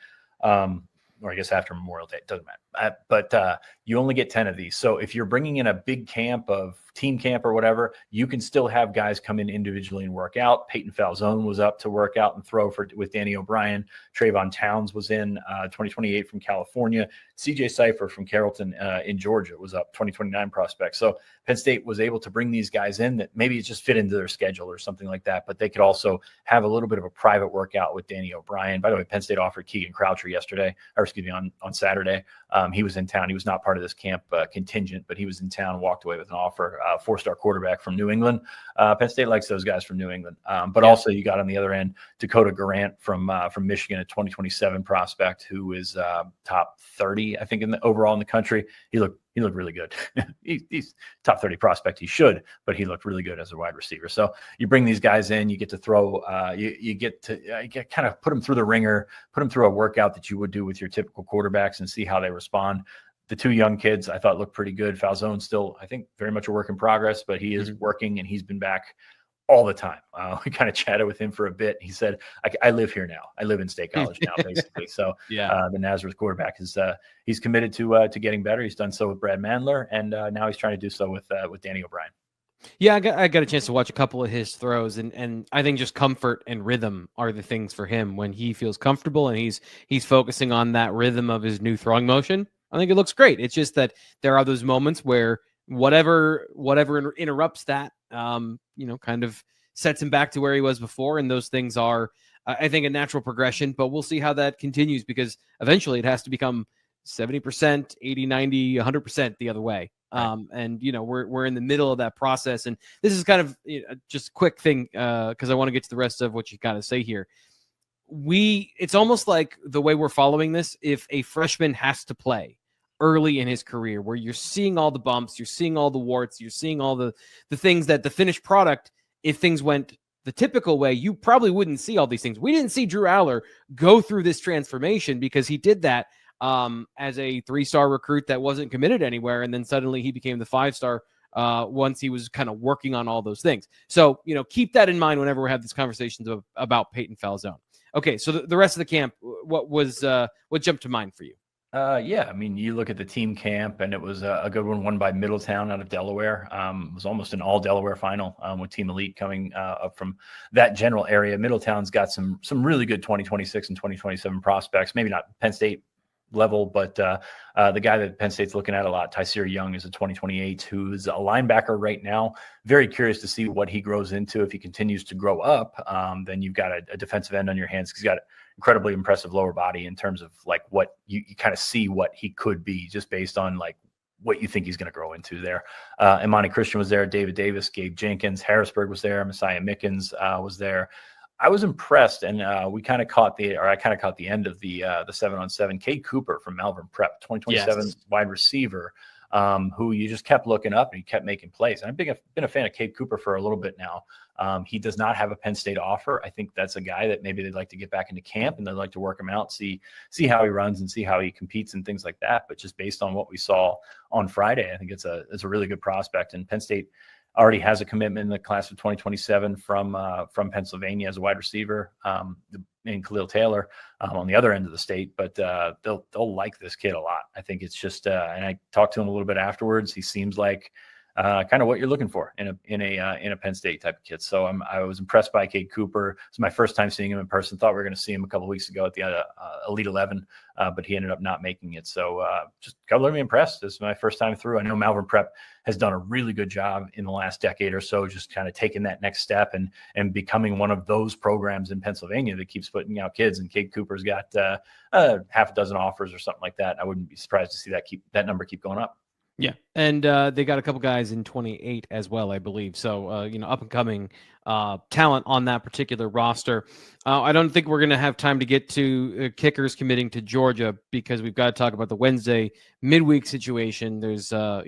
Or I guess after Memorial Day, it doesn't matter. But you only get 10 of these. So if you're bringing in a big camp of team camp or whatever, you can still have guys come in individually and work out. Peyton Falzone was up to work out and throw with Danny O'Brien. Trayvon Towns was in 2028 from California. CJ Cipher from Carrollton in Georgia was up, 2029 prospect. So Penn State was able to bring these guys in that maybe it just fit into their schedule or something like that, but they could also have a little bit of a private workout with Danny O'Brien. By the way, Penn State offered Keegan Croucher on Saturday. He was in town. He was not part of this camp contingent, but he was in town, walked away with an offer. 4-star quarterback from New England. Penn State likes those guys from New England. But also you got on the other end Dakota Garant from Michigan, a 2027 prospect who is top 30, I think, overall in the country. He looked really good. He's top 30 prospect. He should, but he looked really good as a wide receiver. So you bring these guys in, you get to throw, you get to kind of put them through the ringer, put them through a workout that you would do with your typical quarterbacks and see how they respond. The two young kids I thought looked pretty good. Falzone still, I think, very much a work in progress, but he is working and he's been back all the time. We kind of chatted with him for a bit. He said, I live here now. I live in State College now, basically. So the Nazareth quarterback is he's committed to getting better. He's done so with Brad Mandler, and now he's trying to do so with Danny O'Brien. Yeah, I got a chance to watch a couple of his throws, and I think just comfort and rhythm are the things for him when he feels comfortable and he's focusing on that rhythm of his new throwing motion. I think it looks great. It's just that there are those moments where whatever interrupts that, kind of sets him back to where he was before. And those things are, I think, a natural progression, but we'll see how that continues because eventually it has to become 70%, 80, 90, 100% the other way. Right. And we're in the middle of that process. And this is kind of just a quick thing because I want to get to the rest of what you got to say here. It's almost like the way we're following this, if a freshman has to play early in his career, where you're seeing all the bumps, you're seeing all the warts, you're seeing all the things that the finished product, if things went the typical way, you probably wouldn't see all these things. We didn't see Drew Aller go through this transformation because he did that as a 3-star recruit that wasn't committed anywhere. And then suddenly he became the 5-star once he was kind of working on all those things. So, keep that in mind whenever we have these conversations about Peyton Falzone. Okay. So the rest of the camp, what jumped to mind for you? Yeah, I mean, you look at the team camp, and it was a good one won by Middletown out of Delaware. It was almost an all Delaware final with Team Elite coming up from that general area. Middletown's got some really good 2026 and 2027 prospects. Maybe not Penn State level, but the guy that Penn State's looking at a lot, Tyseer Young, is a 2028 who's a linebacker right now. Very curious to see what he grows into. If he continues to grow up, then you've got a defensive end on your hands. He's got incredibly impressive lower body in terms of like what you kind of see what he could be just based on like what you think he's going to grow into there. Imani Christian was there, David Davis, Gabe Jenkins, Harrisburg was there, Messiah Mickens was there. I was impressed, and I kind of caught the end of the 7-on-7. Cade Cooper from Malvern Prep, 2027 wide receiver. who you just kept looking up and he kept making plays. And I've been a fan of Cade Cooper for a little bit now. He does not have a Penn State offer. I think that's a guy that maybe they'd like to get back into camp and they'd like to work him out, see how he runs and see how he competes and things like that. But just based on what we saw on Friday, I think it's a really good prospect. And Penn State already has a commitment in the class of 2027 from Pennsylvania as a wide receiver, and Khalil Taylor on the other end of the state. But they'll like this kid a lot. I think it's just, and I talked to him a little bit afterwards. He seems like kind of what you're looking for in a Penn State type of kid. So I was impressed by Cade Cooper. It's my first time seeing him in person. Thought we were going to see him a couple of weeks ago at the Elite 11, but he ended up not making it. So just got to be impressed. This is my first time through. I know Malvern Prep has done a really good job in the last decade or so, just kind of taking that next step and becoming one of those programs in Pennsylvania that keeps putting out kids. And Cade Cooper's got half a dozen offers or something like that. I wouldn't be surprised to see that number keep going up. Yeah, and they got a couple guys in 28 as well, I believe. So, up and coming talent on that particular roster. I don't think we're going to have time to get to kickers committing to Georgia because we've got to talk about the Wednesday midweek situation. There's, a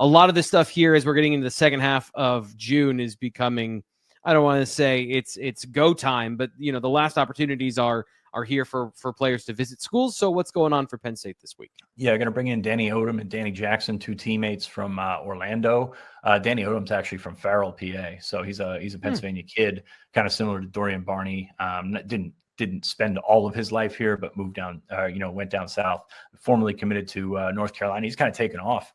lot of this stuff here as we're getting into the second half of June is becoming, I don't want to say it's go time, but, the last opportunities are here for players to visit schools. So what's going on for Penn State this week? Yeah, going to bring in Danny Odom and Danny Jackson, two teammates from Orlando. Danny Odom's actually from Farrell, PA. So he's a Pennsylvania kid, kind of similar to Dorian Barney. Didn't spend all of his life here, but moved down, went down south, formerly committed to North Carolina. He's kind of taken off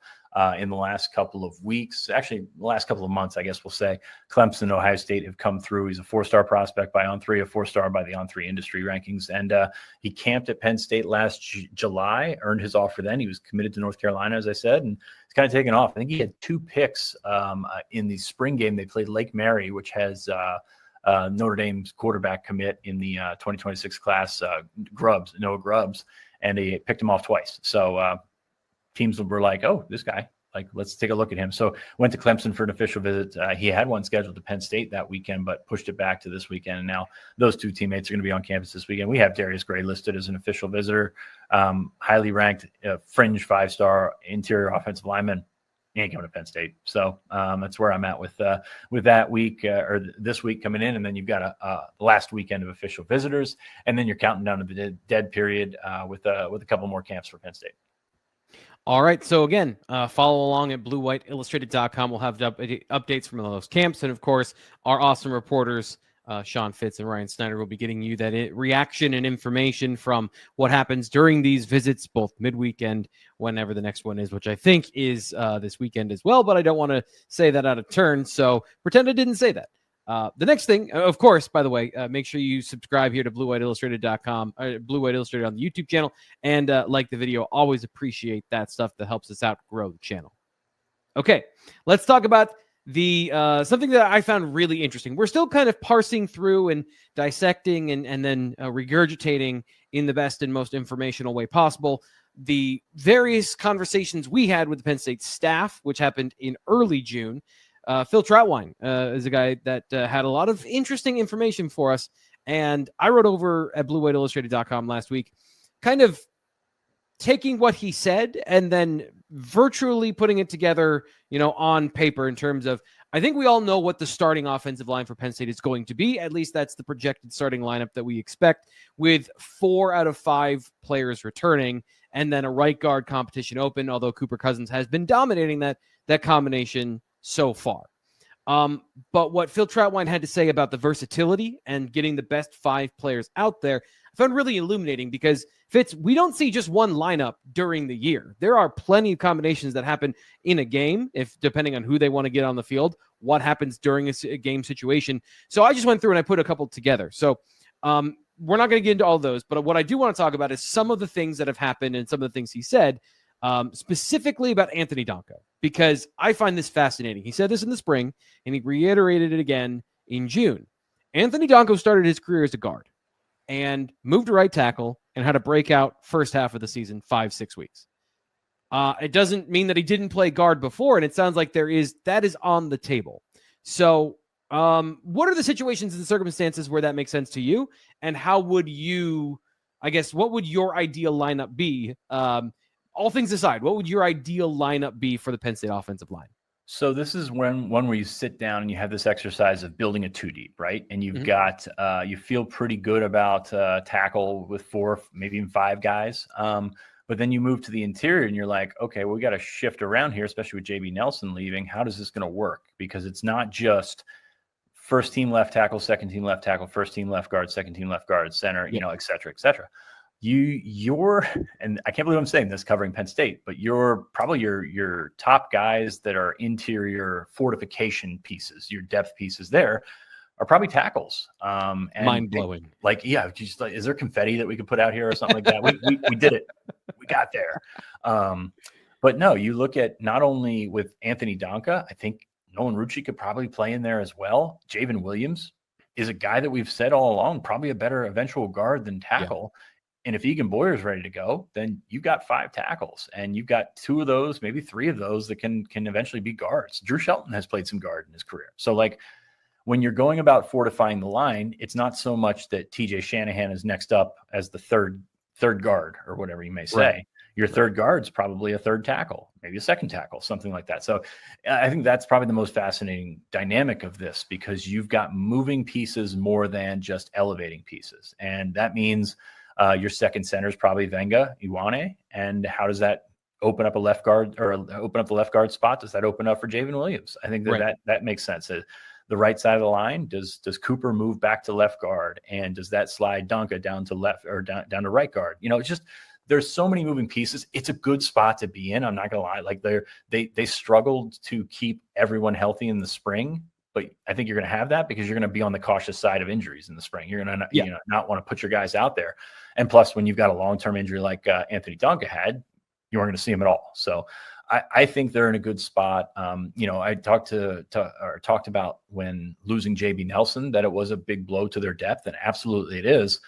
in the last couple of weeks, actually the last couple of months, I guess we'll say. Clemson, Ohio State have come through. He's a 4-star prospect by On3, a 4-star by the On3 industry rankings. And he camped at Penn State last July, earned his offer then. He was committed to North Carolina, as I said, and it's kind of taken off. I think he had 2 picks in the spring game. They played Lake Mary, which has Notre Dame's quarterback commit in the 2026 class, Noah Grubbs, and he picked him off twice. So teams were like, oh, this guy, let's take a look at him. So went to Clemson for an official visit. He had one scheduled to Penn State that weekend, but pushed it back to this weekend. And now those two teammates are going to be on campus this weekend. We have Darius Gray listed as an official visitor, highly ranked, fringe 5-star interior offensive lineman. He ain't coming to Penn State. So that's where I'm at with that week or this week coming in. And then you've got a last weekend of official visitors. And then you're counting down to the dead period with a couple more camps for Penn State. All right. So again, follow along at bluewhiteillustrated.com. We'll have updates from those camps. And of course, our awesome reporters, Sean Fitz and Ryan Snyder, will be getting you that reaction and information from what happens during these visits, both midweek and whenever the next one is, which I think is this weekend as well. But I don't want to say that out of turn. So pretend I didn't say that. The next thing, of course, by the way, make sure you subscribe here to bluewhiteillustrated.com, Blue White Illustrated on the YouTube channel, and like the video. Always appreciate that stuff that helps us out grow the channel. Okay, let's talk about the something that I found really interesting. We're still kind of parsing through and dissecting and then regurgitating in the best and most informational way possible the various conversations we had with the Penn State staff, which happened in early June. Phil Trautwein is a guy that had a lot of interesting information for us. And I wrote over at bluewhiteillustrated.com last week, kind of taking what he said and then virtually putting it together, on paper in terms of, I think we all know what the starting offensive line for Penn State is going to be. At least that's the projected starting lineup that we expect, with 4 out of 5 players returning and then a right guard competition open, although Cooper Cousins has been dominating that combination so far. But what Phil Trautwein had to say about the versatility and getting the best 5 players out there, I found really illuminating, because Fitz, we don't see just one lineup during the year. There are plenty of combinations that happen in a game, if depending on who they want to get on the field, what happens during a game situation. So I just went through and I put a couple together. So we're not going to get into all those, but what I do want to talk about is some of the things that have happened and some of the things he said, specifically about Anthony Donko, because I find this fascinating. He said this in the spring, and he reiterated it again in June. Anthony Donko started his career as a guard and moved to right tackle and had a breakout first half of the season, 5-6 weeks. It doesn't mean that he didn't play guard before, and it sounds like that is on the table. So what are the situations and circumstances where that makes sense to you? And how would you, what would your ideal lineup be? all things aside, what would your ideal lineup be for the Penn State offensive line? So this is one where you sit down and you have this exercise of building a 2 deep, right? And you've got you feel pretty good about tackle with 4, maybe even 5 guys. But then you move to the interior and you're like, okay, well, we got to shift around here, especially with JB Nelson leaving. How is this going to work? Because it's not just first team left tackle, second team left tackle, first team left guard, second team left guard, center, et cetera, et cetera. You're, and I can't believe I'm saying this covering Penn State, but you're probably your top guys that are interior fortification pieces, your depth pieces there are probably tackles. And mind blowing. Just like, is there confetti that we could put out here or something like that? We did it. We got there. But no, you look at not only with Anthony Donka, I think Nolan Rucci could probably play in there as well. Javen Williams is a guy that we've said all along, probably a better eventual guard than tackle. Yeah. And if Egan Boyer's ready to go, then you've got 5 tackles and you've got 2 of those, maybe 3 of those that can eventually be guards. Drew Shelton has played some guard in his career. So like when you're going about fortifying the line, it's not so much that TJ Shanahan is next up as the third guard or whatever you may say. Right. Your third guard's probably a third tackle, maybe a second tackle, something like that. So I think that's probably the most fascinating dynamic of this because you've got moving pieces more than just elevating pieces. And that means your second center is probably Venga Iwane. And how does that open up a left guard or open up the left guard spot? Does that open up for Javen Williams? I think that makes sense. The right side of the line, does Cooper move back to left guard? And does that slide Donka down to left or down to right guard? It's just, there's so many moving pieces. It's a good spot to be in. I'm not gonna lie. Like they struggled to keep everyone healthy in the spring, but I think you're going to have that because you're going to be on the cautious side of injuries in the spring. You're going to not want to put your guys out there. And plus, when you've got a long-term injury like Anthony Donka had, you aren't going to see him at all. So I think they're in a good spot. I talked about when losing JB Nelson, that it was a big blow to their depth, and absolutely it is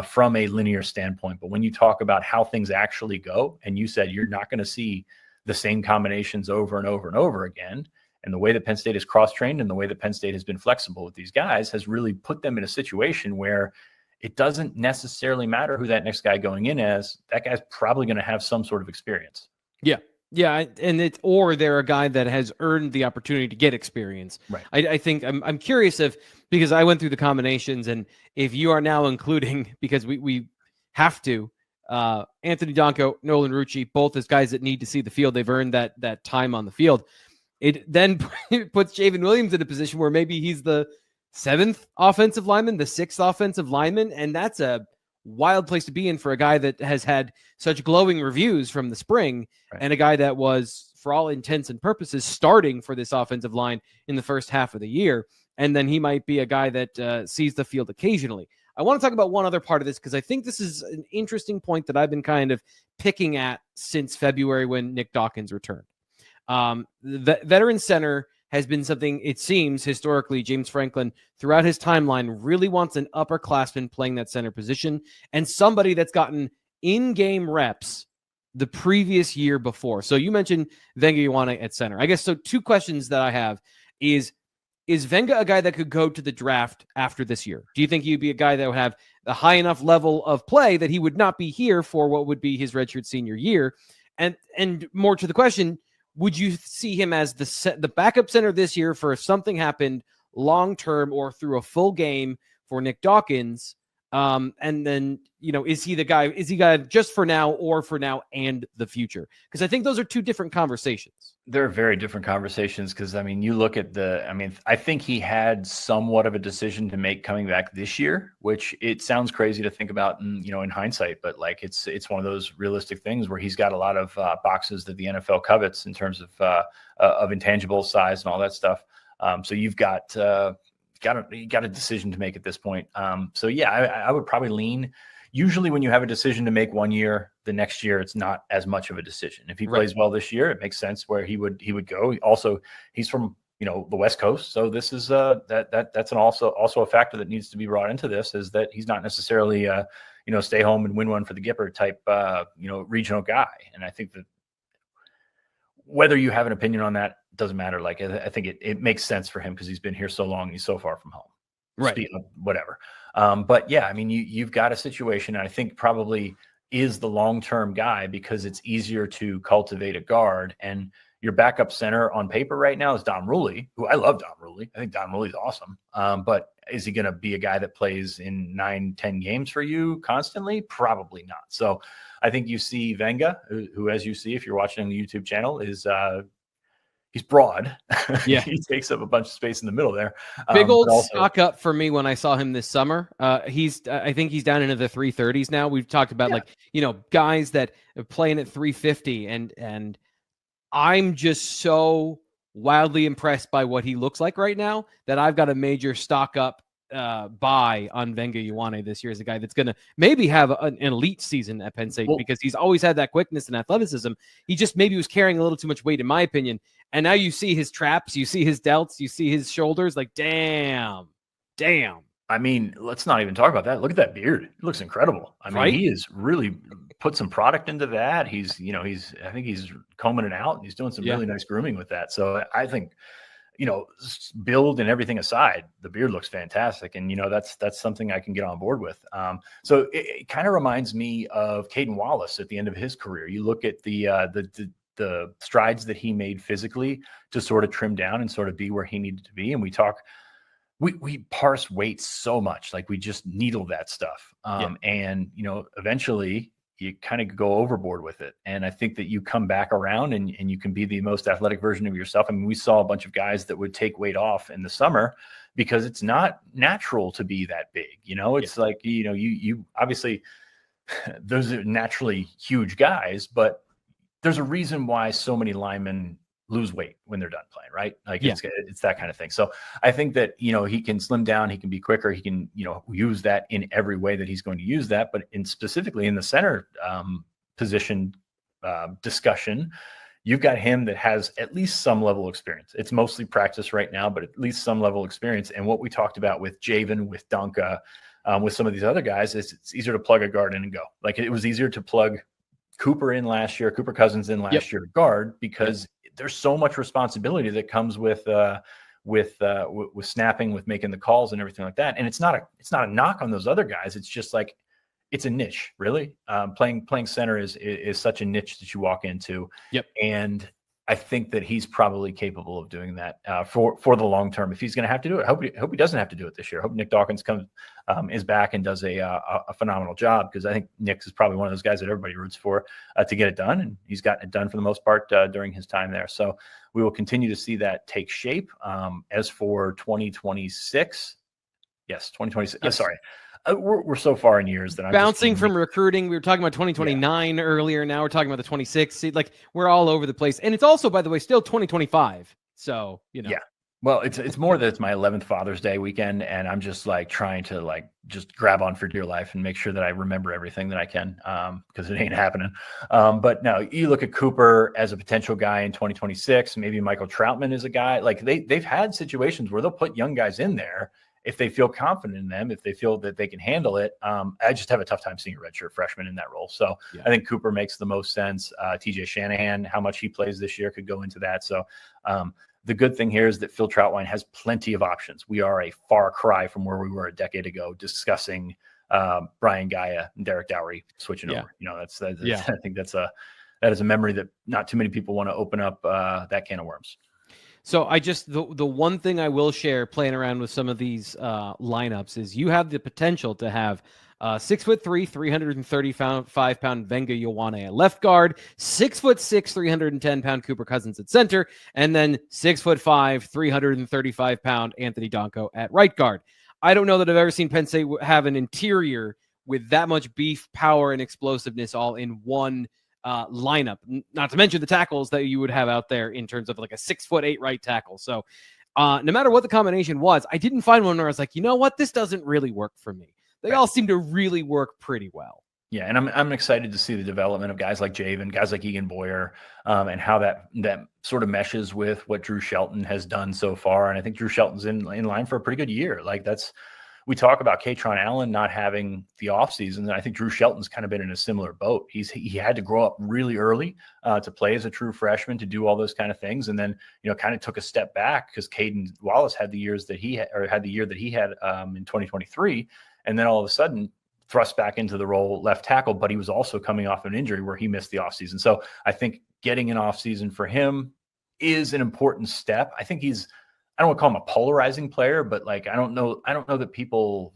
from a linear standpoint. But when you talk about how things actually go, and you said you're not going to see the same combinations over and over and over again, and the way that Penn State is cross-trained and the way that Penn State has been flexible with these guys has really put them in a situation where it doesn't necessarily matter who that next guy going in as. That guy's probably going to have some sort of experience. Yeah. Yeah. And or they're a guy that has earned the opportunity to get experience. Right. I think I'm curious because I went through the combinations, and if you are now including, because we have to, Anthony Donko, Nolan Rucci, both as guys that need to see the field, they've earned that time on the field. It then puts Javen Williams in a position where maybe he's the 7th offensive lineman, the 6th offensive lineman, and that's a wild place to be in for a guy that has had such glowing reviews from the spring, right, and a guy that was, for all intents and purposes, starting for this offensive line in the first half of the year. And then he might be a guy that sees the field occasionally. I want to talk about one other part of this because I think this is an interesting point that I've been kind of picking at since February when Nick Dawkins returned. The veteran center has been something, it seems, historically, James Franklin, throughout his timeline, really wants an upperclassman playing that center position and somebody that's gotten in-game reps the previous year before. So you mentioned Venga Iwane at center. I guess so. 2 questions that I have is Venga a guy that could go to the draft after this year? Do you think he'd be a guy that would have a high enough level of play that he would not be here for what would be his redshirt senior year? And more to the question, would you see him as the backup center this year for if something happened long-term or through a full game for Nick Dawkins? And then, is he guy just for now or for now and the future? Because I think those are 2 different conversations. They're very different conversations because, you look at I think he had somewhat of a decision to make coming back this year, which it sounds crazy to think about in hindsight, but like it's one of those realistic things where he's got a lot of boxes that the NFL covets in terms of intangible size and all that stuff. So you've got a decision to make at this point. So yeah, I would probably lean. Usually when you have a decision to make one year, the next year it's not as much of a decision. If he plays well this year, it makes sense where he would go. Also, he's from the West Coast, so this is that's also a factor that needs to be brought into this, is that he's not necessarily stay home and win one for the Gipper type regional guy. And I think that whether you have an opinion on that doesn't matter. Like I think it makes sense for him because he's been here so long, he's so far from home. Right. Whatever. But yeah, you've got a situation. And I think probably is the long-term guy because it's easier to cultivate a guard. And your backup center on paper right now is Dom Ruley, who I love. Dom Ruley. I think Dom Ruley's awesome. But is he going to be a guy that plays in 9-10 games for you constantly? Probably not. So I think you see Venga, who, as you see, if you're watching on the YouTube channel, is he's broad. Yeah. He takes up a bunch of space in the middle there. Big old also, stock up for me when I saw him this summer. I think he's down into the 330s now. We've talked about guys that are playing at 350, and I'm just so wildly impressed by what he looks like right now that I've got a major stock up buy on Venga Ioane this year as a guy that's going to maybe have an elite season at Penn State because he's always had that quickness and athleticism. He just maybe was carrying a little too much weight, in my opinion. And now you see his traps, you see his delts, you see his shoulders. Like, damn. I mean, let's not even talk about that. Look at that beard. It looks incredible. I mean, he has really put some product into that. I think he's combing it out and he's doing some really nice grooming with that. So I think, build and everything aside, the beard looks fantastic. And, that's something I can get on board with. So it kind of reminds me of Caden Wallace at the end of his career. You look at the strides that he made physically to sort of trim down and sort of be where he needed to be. And we parse weights so much, like we just needle that stuff. And, eventually you kind of go overboard with it. And I think that you come back around and you can be the most athletic version of yourself. I mean, we saw a bunch of guys that would take weight off in the summer because it's not natural to be that big. It's like, you obviously those are naturally huge guys, but there's a reason why so many linemen lose weight when they're done playing, right? Like it's that kind of thing. So I think that, he can slim down, he can be quicker, he can, use that in every way that he's going to use that. But specifically in the center position discussion, you've got him that has at least some level of experience. It's mostly practice right now, but at least some level of experience. And what we talked about with Javen, with Donka, with some of these other guys, is it's easier to plug a guard in and go. Like it was easier to plug Cooper Cousins in last year guard, because there's so much responsibility that comes with snapping, with making the calls and everything like that. And it's not a knock on those other guys. It's just like, it's a niche, really. Playing center is such a niche that you walk into. And I think that he's probably capable of doing that for the long term. If he's going to have to do it, I hope he doesn't have to do it this year. I hope Nick Dawkins is back and does a phenomenal job, because I think Nick is probably one of those guys that everybody roots for to get it done, and he's gotten it done for the most part during his time there. So we will continue to see that take shape. As for 2026, yes, 2026. Yes. Sorry. We're so far in years that I'm bouncing from recruiting. We were talking about 2029 earlier. Now we're talking about the 26. See, like, we're all over the place. And it's also, by the way, still 2025. So, Yeah. Well, it's more that it's my 11th Father's Day weekend, and I'm just like trying to just grab on for dear life and make sure that I remember everything that I can, because it ain't happening. But no, you look at Cooper as a potential guy in 2026. Maybe Michael Troutman is a guy. Like they've had situations where they'll put young guys in there if they feel confident in them, if they feel that they can handle it. I just have a tough time seeing a redshirt freshman in that role. So I think Cooper makes the most sense. TJ Shanahan, how much he plays this year could go into that. So the good thing here is that Phil Trautwein has plenty of options. We are a far cry from where we were a decade ago discussing Brian Gaia and Derek Dowry switching over. I think that is a memory that not too many people want to open up that can of worms. So the one thing I will share playing around with some of these lineups is you have the potential to have 6'3", 335-pound Venga Ioane at left guard, 6'6", 310-pound Cooper Cousins at center, and then 6'5", 335-pound Anthony Donko at right guard. I don't know that I've ever seen Penn State have an interior with that much beef, power, and explosiveness all in one lineup, not to mention the tackles that you would have out there in terms of like a 6'8" right tackle. So no matter what the combination was, I didn't find one where I was like, you know what, this doesn't really work for me. They all seem to really work pretty well. Yeah, and I'm excited to see the development of guys like Javen, guys like Egan Boyer, and how that sort of meshes with what Drew Shelton has done so far. And I think Drew Shelton's in line for a pretty good year. Like we talk about Katron Allen not having the offseason, and I think Drew Shelton's kind of been in a similar boat. He had to grow up really early to play as a true freshman, to do all those kind of things, and then kind of took a step back because Caden Wallace had the year that he had in 2023, and then all of a sudden thrust back into the role left tackle, but he was also coming off an injury where he missed the offseason. So I think getting an offseason for him is an important step. I think I don't want to call him a polarizing player, but like, I don't know that people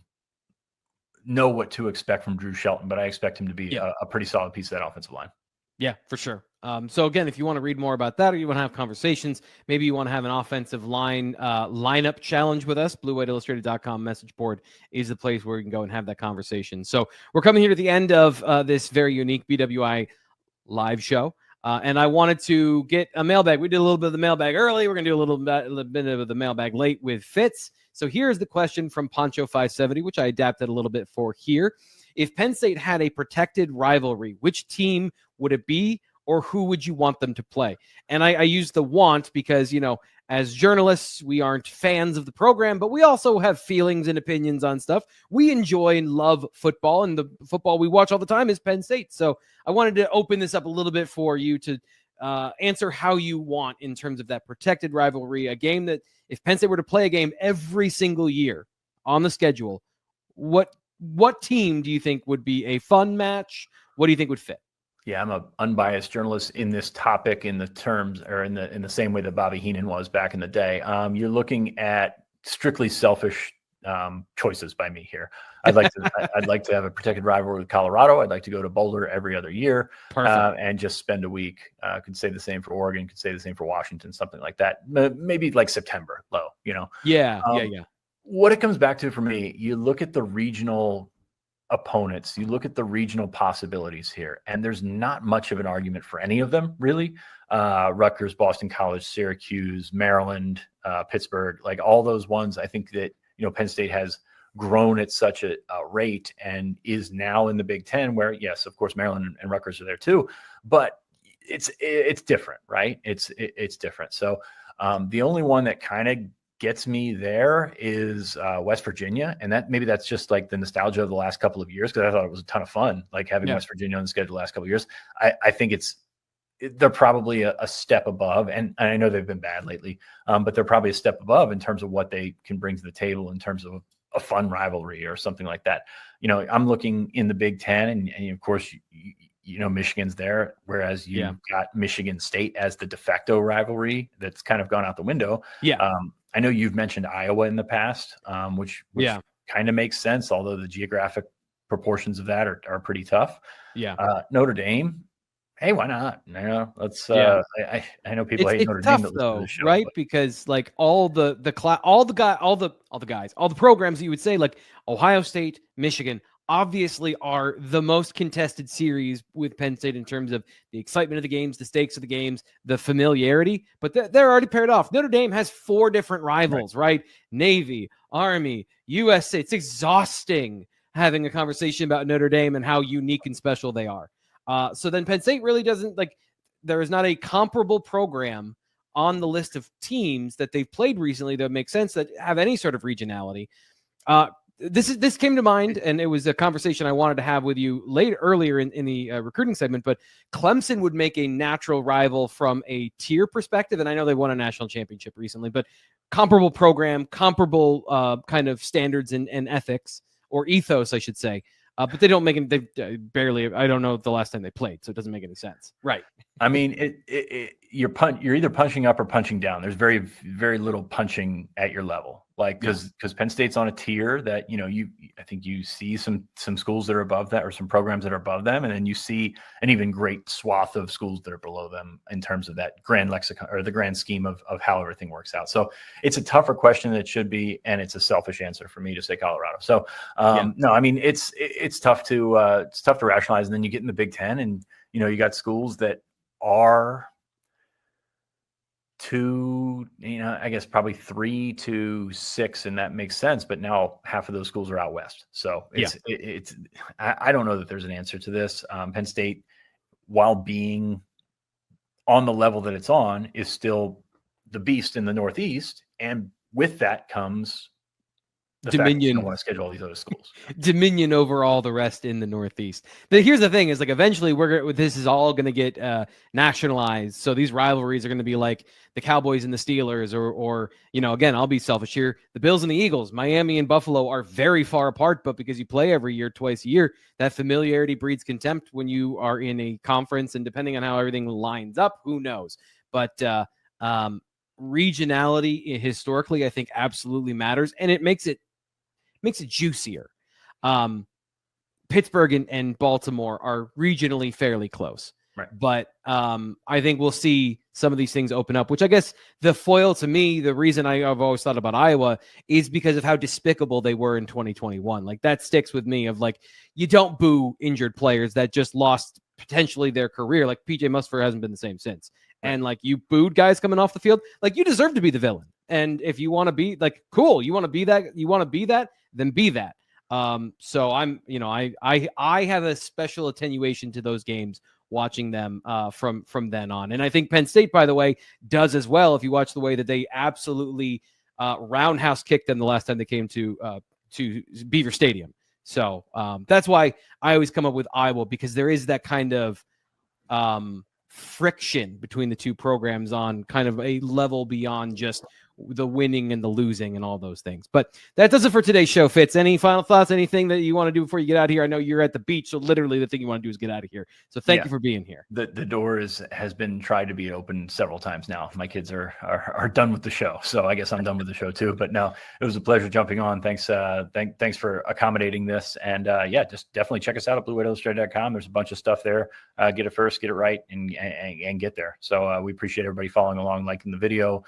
know what to expect from Drew Shelton, but I expect him to be a pretty solid piece of that offensive line. Yeah, for sure. So again, if you want to read more about that, or you want to have conversations, maybe you want to have an offensive line lineup challenge with us, bluewhiteillustrated.com message board is the place where you can go and have that conversation. So we're coming here to the end of this very unique BWI live show. And I wanted to get a mailbag. We did a little bit of the mailbag early. We're going to do a little bit of the mailbag late with Fitz. So here's the question from Poncho570, which I adapted a little bit for here. If Penn State had a protected rivalry, which team would it be, or who would you want them to play? And I use the want because, as journalists, we aren't fans of the program, but we also have feelings and opinions on stuff. We enjoy and love football, and the football we watch all the time is Penn State. So I wanted to open this up a little bit for you to answer how you want in terms of that protected rivalry, a game that if Penn State were to play a game every single year on the schedule, what team do you think would be a fun match? What do you think would fit? Yeah, I'm an unbiased journalist in this topic in the terms or in the same way that Bobby Heenan was back in the day. You're looking at strictly selfish choices by me here. I'd like to have a protected rivalry with Colorado. I'd like to go to Boulder every other year and just spend a week. Could say the same for Oregon. Could say the same for Washington. Something like that. Maybe like September low. Yeah. What it comes back to for me, you look at the regional opponents, you look at the regional possibilities here, and there's not much of an argument for any of them, really. Rutgers, Boston College, Syracuse, Maryland, Pittsburgh, like all those ones. I think that, Penn State has grown at such a rate and is now in the Big Ten where, yes, of course, Maryland and Rutgers are there too, but it's different, right? It's different. So the only one that kind of gets me there is West Virginia. And that's just like the nostalgia of the last couple of years, because I thought it was a ton of fun, like having West Virginia on the schedule the last couple of years. I think they're probably a step above, and I know they've been bad lately, but they're probably a step above in terms of what they can bring to the table in terms of a fun rivalry or something like that. I'm looking in the Big Ten, and of course, Michigan's there, whereas you've got Michigan State as the de facto rivalry that's kind of gone out the window. I know you've mentioned Iowa in the past, which kind of makes sense, although the geographic proportions of that are pretty tough. Notre Dame. Hey, why not? Let's. I know people hate Notre Dame, though, right? But because like all the programs that you would say, like Ohio State, Michigan, obviously are the most contested series with Penn State in terms of the excitement of the games, the stakes of the games, the familiarity. But they're already paired off. Notre Dame has 4 different rivals, right? Navy, Army, USA. It's exhausting having a conversation about Notre Dame and how unique and special they are. So then Penn State really doesn't there is not a comparable program on the list of teams that they've played recently that makes sense that have any sort of regionality. This came to mind, and it was a conversation I wanted to have with you earlier in the recruiting segment, but Clemson would make a natural rival from a tier perspective. And I know they won a national championship recently, but comparable program, comparable kind of standards and ethics or ethos, I should say. But they don't make it. They barely. I don't know the last time they played, so it doesn't make any sense. Right. I mean, you're either punching up or punching down. There's very, very little punching at your level, like because Penn State's on a tier that I think you see some schools that are above that, or some programs that are above them, and then you see an even great swath of schools that are below them in terms of that grand lexicon or the grand scheme of how everything works out. So it's a tougher question than it should be, and it's a selfish answer for me to say Colorado. So no, I mean it's tough to rationalize, and then you get in the Big Ten, and you got schools that are I guess probably 3 to 6, and that makes sense. But now half of those schools are out west, so I don't know that there's an answer to this. Penn State, while being on the level that it's on, is still the beast in the Northeast, and with that comes dominion. Don't want to schedule all these other schools. Dominion over all the rest in the Northeast. But here's the thing: is like eventually this is all going to get nationalized. So these rivalries are going to be like the Cowboys and the Steelers, or again, I'll be selfish here: the Bills and the Eagles. Miami and Buffalo are very far apart, but because you play every year, twice a year, that familiarity breeds contempt when you are in a conference. And depending on how everything lines up, who knows? But regionality historically, I think, absolutely matters, and it makes it juicier. Pittsburgh and Baltimore are regionally fairly close, right? But I think we'll see some of these things open up, which I guess the foil to me, the reason I've always thought about Iowa is because of how despicable they were in 2021. Like that sticks with me of like, you don't boo injured players that just lost potentially their career. Like PJ Musfer hasn't been the same since. Right. And like you booed guys coming off the field, like you deserve to be the villain. And if you want to be like, cool, you want to be that, then be that. So I'm, I have a special attenuation to those games watching them from then on. And I think Penn State, by the way, does as well. If you watch the way that they absolutely roundhouse kicked them the last time they came to Beaver Stadium. So that's why I always come up with Iowa, because there is that kind of friction between the two programs on kind of a level beyond just the winning and the losing and all those things. But that does it for today's show, Fitz. Any final thoughts, anything that you want to do before you get out of here? I know you're at the beach, so literally the thing you want to do is get out of here. So thank you for being here. The door has been tried to be open several times now. My kids are done with the show, so I guess I'm done with the show too. But no, it was a pleasure jumping on. Thanks for accommodating this. And just definitely check us out at BlueWhiteIllustrated.com. There's a bunch of stuff there. Get it first, get it right, and get there. So we appreciate everybody following along, liking the video,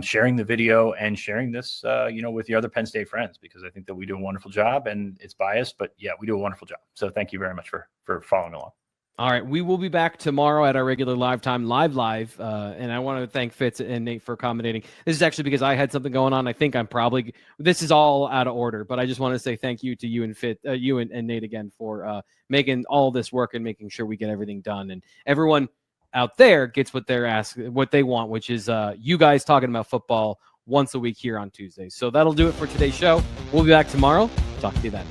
sharing the video, and sharing this, with your other Penn State friends, because I think that we do a wonderful job, and it's biased, but yeah, we do a wonderful job. So thank you very much for following along. All right. We will be back tomorrow at our regular live time, live. And I want to thank Fitz and Nate for accommodating. This is actually because I had something going on. I think this is all out of order, but I just want to say thank you to you and you and Nate again for making all this work and making sure we get everything done. And everyone out there gets what they want, which is you guys talking about football once a week here on Tuesdays. So that'll do it for today's show. We'll be back tomorrow. Talk to you then.